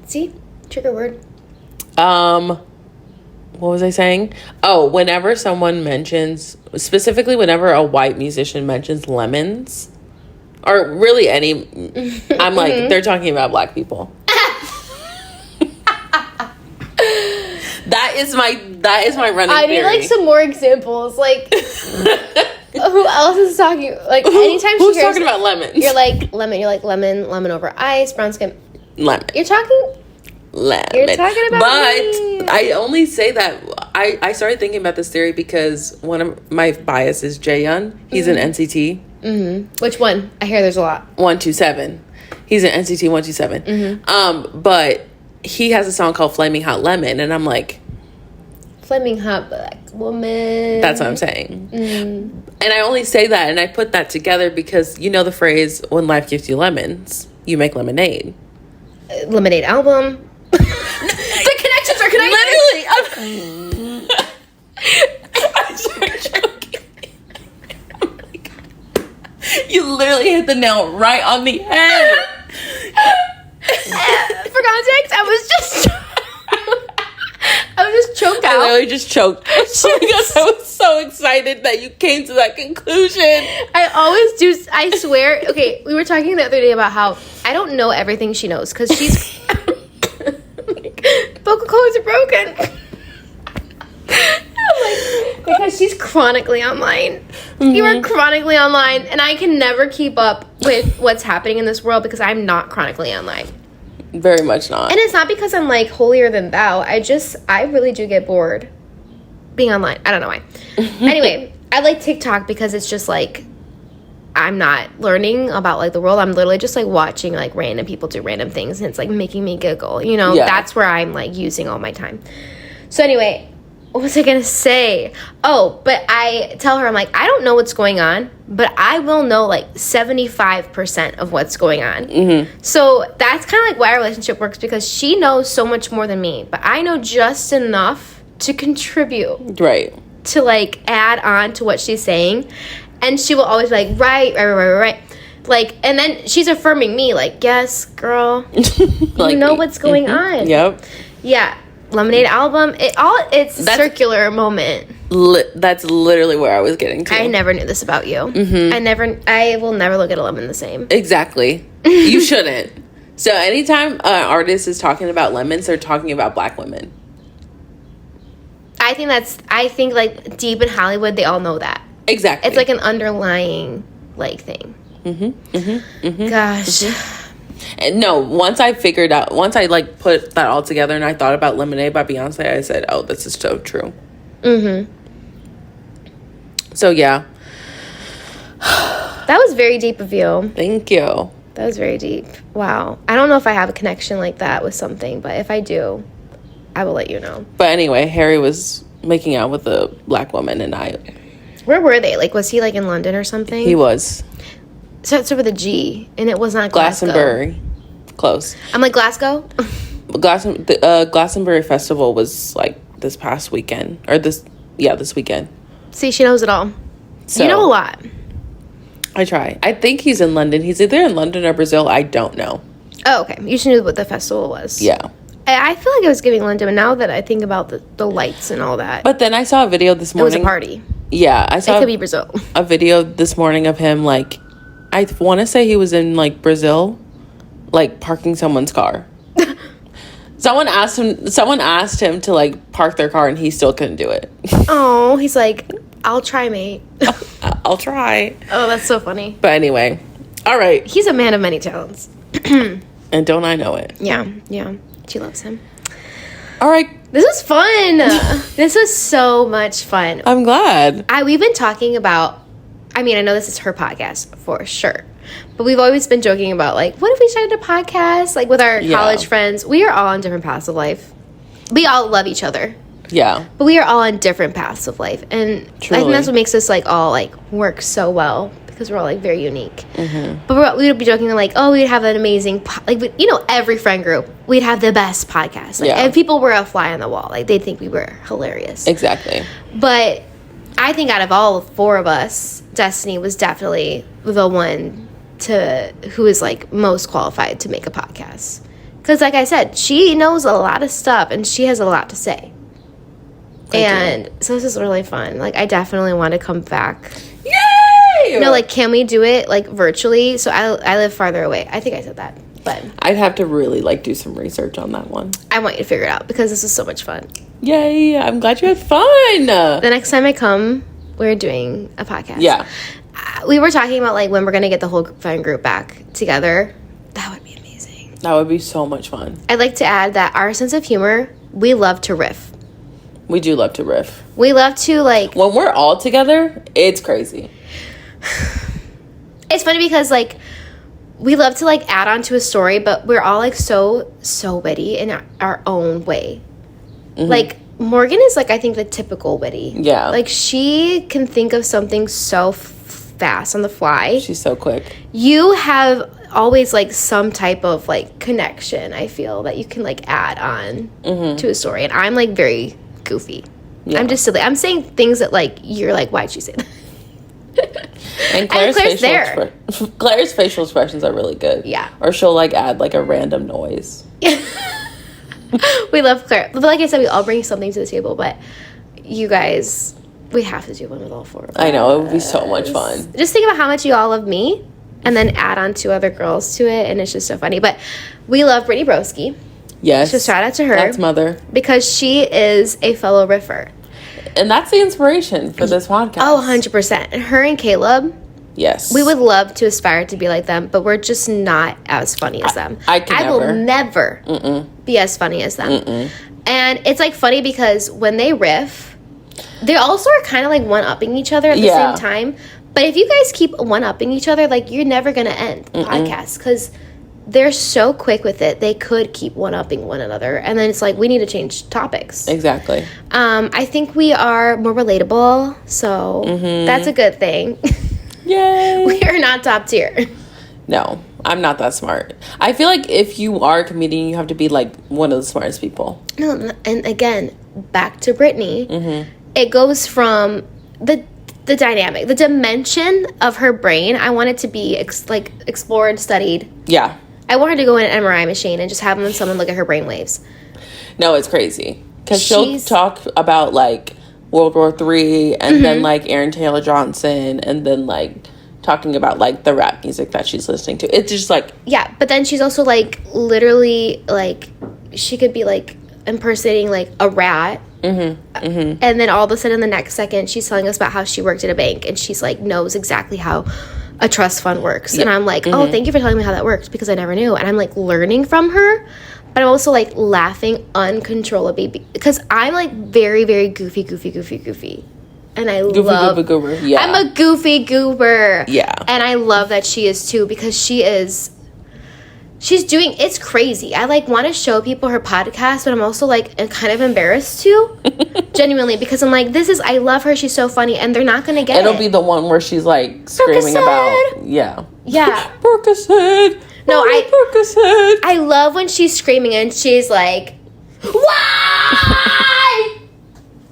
See? Trigger word. What was I saying? Oh, whenever someone mentions, specifically whenever a white musician mentions lemons, or really any, I'm like, they're talking about black people. That is my running I need theory. like some more examples. Like, who else is talking? Like, anytime who's she hears, talking about lemons? You're like lemon. You're like lemon over ice, brown skin. Lemon. You're talking. Lemon. You're talking about But I only say that I started thinking about this theory because one of my biases, Jaehyun, he's an NCT. Mm-hmm. Which one? I hear there's a lot. 127. He's an NCT 127. Mm-hmm. But he has a song called Flaming Hot Lemon, and I'm like, Flaming hot black woman. that's what I'm saying. Mm. And I only say that, and I put that together because you know the phrase, when life gives you lemons, you make lemonade. Lemonade album. The connections are connected. Literally. I'm so joking. Oh my God. You literally hit the nail right on the head. For context, I was just choked out. I literally just choked because I was so excited that you came to that conclusion. I always do. I swear. Okay, we were talking the other day about how I don't know everything she knows because she's vocal cords are broken. I'm like, because she's chronically online. Mm-hmm. You are chronically online, and I can never keep up with what's happening in this world because I'm not chronically online. Very much not. And it's not because I'm like holier than thou. I really do get bored being online. I don't know why. Anyway, I like TikTok because it's just like I'm not learning about like the world. I'm literally just like watching like random people do random things, and it's like making me giggle. You know, That's where I'm like using all my time. So anyway, what was I gonna say? Oh, but I tell her, I'm like, I don't know what's going on, but I will know like 75% of what's going on. Mm-hmm. So that's kind of like why our relationship works, because she knows so much more than me, but I know just enough to contribute. Right. To like add on to what she's saying. And she will always be like, right. Like, and then she's affirming me, like, yes, girl, like, you know what's going on. Yep. Yeah. Lemonade album, it's a circular moment. That's literally where I was getting to. I never knew this about you. Mm-hmm. I will never look at a lemon the same. Exactly. You shouldn't. So anytime an artist is talking about lemons, they're talking about black women. I think like deep in Hollywood, they all know that. Exactly. It's like an underlying like thing. Gosh. And no, once I like put that all together and I thought about Lemonade by Beyonce, I said, oh, this is so true. So yeah. That was very deep of you. Thank you. That was very deep. Wow. I don't know if I have a connection like that with something, but if I do, I will let you know. But anyway, Harry was making out with a black woman, and where were they? Like, was he like in London or something? He was. So it's with a G, and it was not Glasgow. Glastonbury. Close. I'm like, Glasgow? Glastonbury Festival was like this past weekend. This weekend. See, she knows it all. So, you know a lot. I try. I think he's in London. He's either in London or Brazil. I don't know. Oh, okay. You should know what the festival was. Yeah. I feel like I was giving London, but now that I think about the lights and all that. But then I saw a video this morning. It was a party. Yeah. I saw it could be Brazil. A video this morning of him, like, I want to say he was in, like, Brazil, like parking someone's car. Someone asked him to like park their car and he still couldn't do it. Oh, he's like, I'll try, mate. I'll try. Oh, that's so funny. But anyway, all right. He's a man of many talents. And don't I know it? Yeah. She loves him. All right. This was fun. This was so much fun. I'm glad. We've been talking about, I mean, I know this is her podcast for sure, but we've always been joking about, like, what if we started a podcast, like, with our college friends? We are all on different paths of life. We all love each other. Yeah. But we are all on different paths of life. And Truly. I think that's what makes us, like, all, like, work so well, because we're all, like, very unique. But we would be joking, like, oh, we'd have an amazing, every friend group, we'd have the best podcast. Like, and people were a fly on the wall. Like, they'd think we were hilarious. Exactly. But I think out of all 4 of us, Destiny was definitely the one who is, like, most qualified to make a podcast. Because, like I said, she knows a lot of stuff, and she has a lot to say. And so this is really fun. Like, I definitely want to come back. Yay! No, like, can we do it, like, virtually? So I live farther away. I think I said that. But I'd have to really, like, do some research on that one. I want you to figure it out because this is so much fun. Yay! I'm glad you had fun. The next time I come, we're doing a podcast. Yeah. We were talking about, like, when we're going to get the whole friend group back together. That would be amazing. That would be so much fun. I'd like to add that our sense of humor, we love to riff. We do love to riff. We love to, like... When we're all together, it's crazy. It's funny because, like, we love to, like, add on to a story, but we're all, like, so witty in our own way. Like, Morgan is, like, I think the typical witty. Yeah. Like, she can think of something so fast on the fly. She's so quick. You have always, like, some type of, like, connection, I feel, that you can, like, add on to a story. And I'm, like, very goofy. Yeah. I'm just silly. I'm saying things that, like, you're like, why'd you say that? And Claire's facial expressions are really good. Yeah. Or she'll, like, add, like, a random noise. We love Claire. But like I said, we all bring something to the table. But you guys, we have to do one with all 4 of us. I know. It would be so much fun. Just think about how much you all love me. And then add on 2 other girls to it. And it's just so funny. But we love Brittany Broski. Yes. So shout out to her. That's mother. Because she is a fellow riffer. And that's the inspiration for this podcast. Oh, 100%. And her and Caleb... Yes. We would love to aspire to be like them, but we're just not as funny as them. I will never be as funny as them. And it's, like, funny because when they riff, they also are kind of, like, one-upping each other at the same time. But if you guys keep one-upping each other, like, you're never going to end the podcast because they're so quick with it. They could keep one-upping one another. And then it's like, we need to change topics. Exactly. I think we are more relatable, so that's a good thing. Yay! We are not top tier. No, I'm not that smart. I feel like if you are a comedian, you have to be, like, one of the smartest people. No, and again, back to Brittany. It goes from the dynamic, the dimension of her brain. I want it to be, explored, studied. Yeah. I want her to go in an MRI machine and just have someone look at her brain waves. No, it's crazy. Because she'll talk about, like... World War III, and then, like, Aaron Taylor Johnson, and then, like, talking about, like, the rap music that she's listening to. It's just, like... Yeah, but then she's also, like, literally, like, she could be, like, impersonating, like, a rat. And then all of a sudden, the next second, she's telling us about how she worked at a bank, and she's, like, knows exactly how a trust fund works. And I'm like, oh, thank you for telling me how that worked, because I never knew. And I'm, like, learning from her. But I'm also, like, laughing uncontrollably because I'm, like, very, very goofy. And I love... Goofy goober, yeah. I'm a goofy goober. Yeah. And I love that she is, too, because she's doing... It's crazy. I, like, want to show people her podcast, but I'm also, like, kind of embarrassed, too. Genuinely, because I'm like, I love her. She's so funny, and they're not going to get it. It'll be the one where she's, like, screaming about... Yeah. Percocet. No, I love when she's screaming and she's like, why?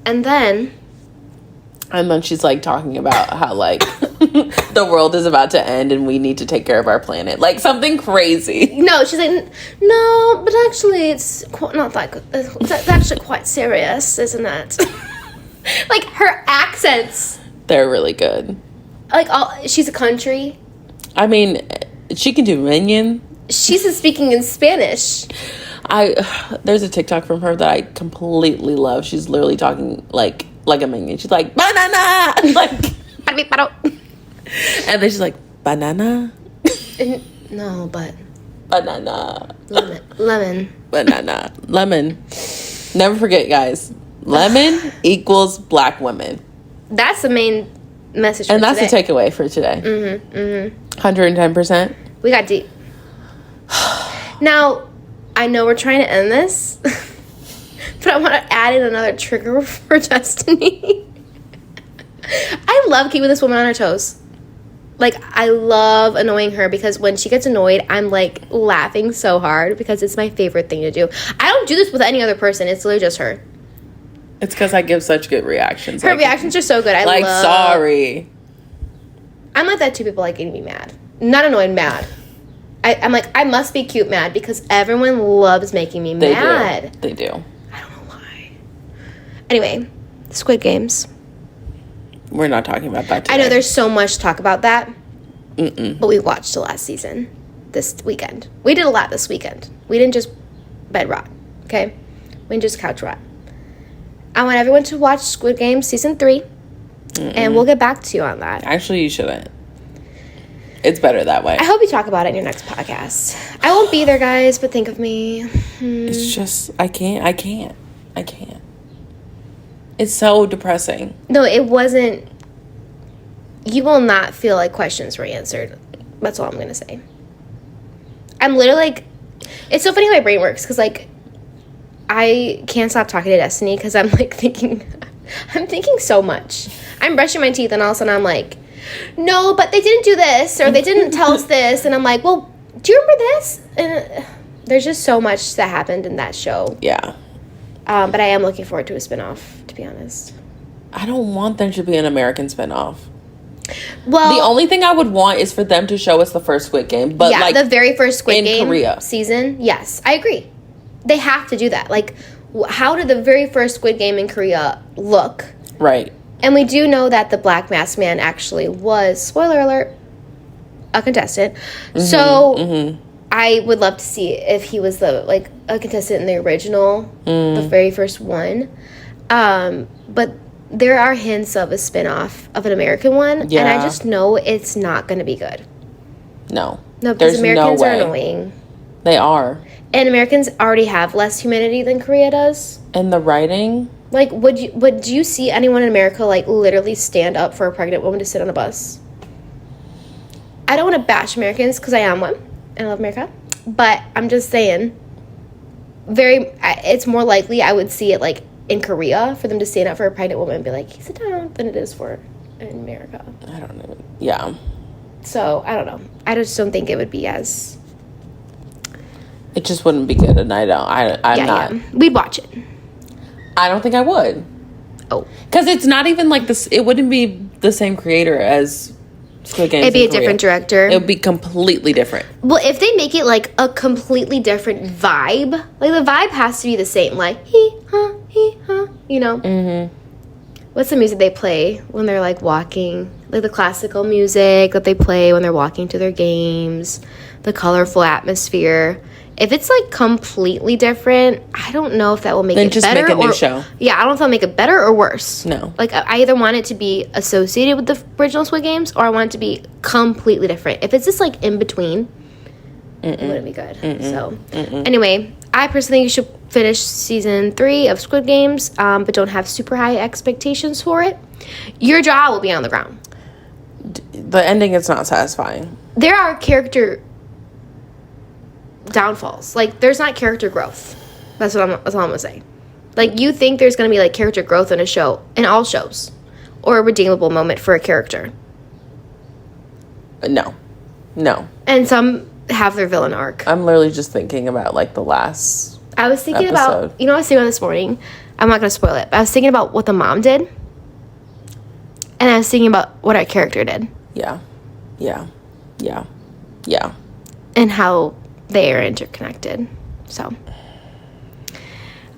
And then she's, like, talking about how, like, the world is about to end and we need to take care of our planet. Like, something crazy. No, she's like, no, but actually it's not that good. It's actually quite serious, isn't it? Like, her accents. They're really good. Like, she's a country. I mean... She can do Minion. she's speaking in Spanish. There's a TikTok from her that I completely love. She's literally talking like a minion. She's like, banana! Like, and then she's like, banana? No, but... Banana. Lemon. Banana. Lemon. Never forget, guys. Lemon equals black women. That's the main message for And that's today. the takeaway for today. 110%. We got deep. Now, I know we're trying to end this, but I want to add in another trigger for Destiny. I love keeping this woman on her toes. Like, I love annoying her because when she gets annoyed, I'm, like, laughing so hard because it's my favorite thing to do. I don't do this with any other person. It's literally just her. It's because I give such good reactions. Her reactions are so good. Sorry. I'm like that too. People like getting me mad. Not annoyed, mad. I'm like, I must be cute mad because everyone loves making me mad. They do. I don't know why. Anyway, Squid Games. We're not talking about that today. I know there's so much to talk about that. But we watched the last season this weekend. We did a lot this weekend. We didn't just bed rot, okay? We didn't just couch rot. I want everyone to watch Squid Game Season 3. And we'll get back to you on that. Actually, you shouldn't. It's better that way. I hope you talk about it in your next podcast. I won't be there, guys, but think of me. It's just, I can't. It's so depressing. No, it wasn't. You will not feel like questions were answered. That's all I'm going to say. I'm literally like, it's so funny how my brain works because, like, I can't stop talking to Destiny because I'm, like, thinking so much. I'm brushing my teeth and all of a sudden I'm like, no, but they didn't do this or they didn't tell us this. And I'm like, well, do you remember this? And there's just so much that happened in that show. Yeah. But I am looking forward to a spinoff, to be honest. I don't want there to be an American spinoff. Well, the only thing I would want is for them to show us the first Squid Game. But yeah, like the very first Squid Game Korea. Season. Yes, I agree. They have to do that. Like, how did the very first Squid Game in Korea look? Right. And we do know that the Black Masked Man actually was, spoiler alert, a contestant. So I would love to see if he was a contestant in the original, the very first one. But there are hints of a spinoff of an American one, and I just know it's not going to be good. No, because Americans are annoying. They are, and Americans already have less humanity than Korea does. And the writing, like, would you see anyone in America like literally stand up for a pregnant woman to sit on a bus? I don't want to bash Americans because I am one and I love America, but I'm just saying, it's more likely I would see it like in Korea for them to stand up for a pregnant woman and be like, sit down, than it is for in America. I don't know. Yeah. So, I don't know. I just don't think it would be as... It just wouldn't be good, and I'm not. Yeah. We'd watch it. I don't think I would. Oh. Because it's not even like this... It wouldn't be the same creator as Squid Games. It'd be a different director. It would be completely different. Well, if they make it like a completely different vibe, like the vibe has to be the same, like hee ha, you know. Mm-hmm. What's the music they play when they're like walking? Like the classical music that they play when they're walking to their games, the colorful atmosphere. If it's like completely different, I don't know if that will make it better. Then just make a new show. Yeah, I don't know if that'll make it better or worse. No. Like, I either want it to be associated with the original Squid Games or I want it to be completely different. If it's just like in between, it wouldn't be good. So, anyway, I personally think you should finish season 3 of Squid Games, but don't have super high expectations for it. Your jaw will be on the ground. The ending is not satisfying. There are character downfalls. Like, there's not character growth. That's all I'm gonna say. Like, you think there's gonna be like character growth in a show, in all shows, or a redeemable moment for a character. No. And some have their villain arc. I'm literally just thinking about like the last I was thinking episode. about, you know what I was thinking about this morning? I'm not gonna spoil it, but I was thinking about what the mom did, and I was thinking about what our character did. Yeah. And how they are interconnected. So,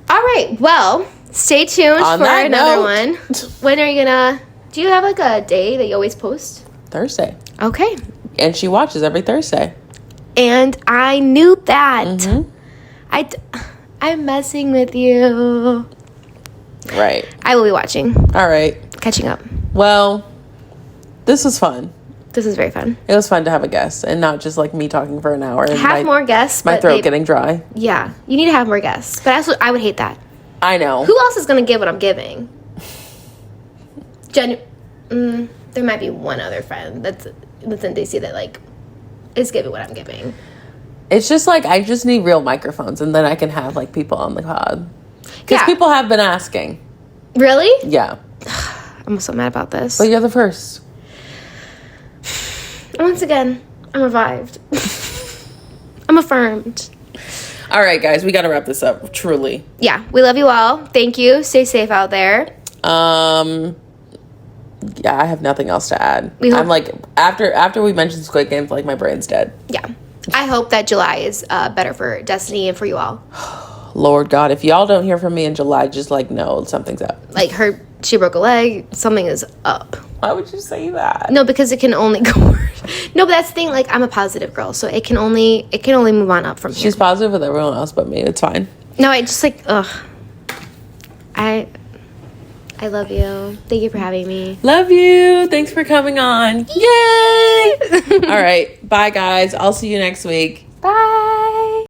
all right. Well, stay tuned for another one. When are you gonna? Do you have like a day that you always post? Thursday. Okay. And she watches every Thursday. And I knew that. I'm messing with you. Right. I will be watching. All right. Catching up. Well, this was fun. This is very fun. It was fun to have a guest and not just like me talking for an hour. And have more guests. My throat getting dry. Yeah. You need to have more guests. But I would hate that. I know. Who else is going to give what I'm giving? There might be one other friend that's in DC that like is giving what I'm giving. It's just like I just need real microphones and then I can have like people on the pod. Because people have been asking. Really? Yeah. I'm so mad about this. But you're the first. Once again, I'm revived. I'm affirmed. All right, guys, we got to wrap this up. Truly. Yeah, we love you all. Thank you. Stay safe out there. Yeah, I have nothing else to add. I'm like after we mentioned Squid Games, like my brain's dead. Yeah, I hope that July is better for Destiny and for you all. Lord God, if y'all don't hear from me in July, just like know something's up. Like she broke a leg. Something is up. Why would you say that? No, because it can only go worse. No, but that's the thing. Like I'm a positive girl, so it can only move on up from here. She's positive with everyone else but me. It's fine. No, I just like I love you. Thank you for having me. Love you. Thanks for coming on. Yay! All right. Bye, guys. I'll see you next week.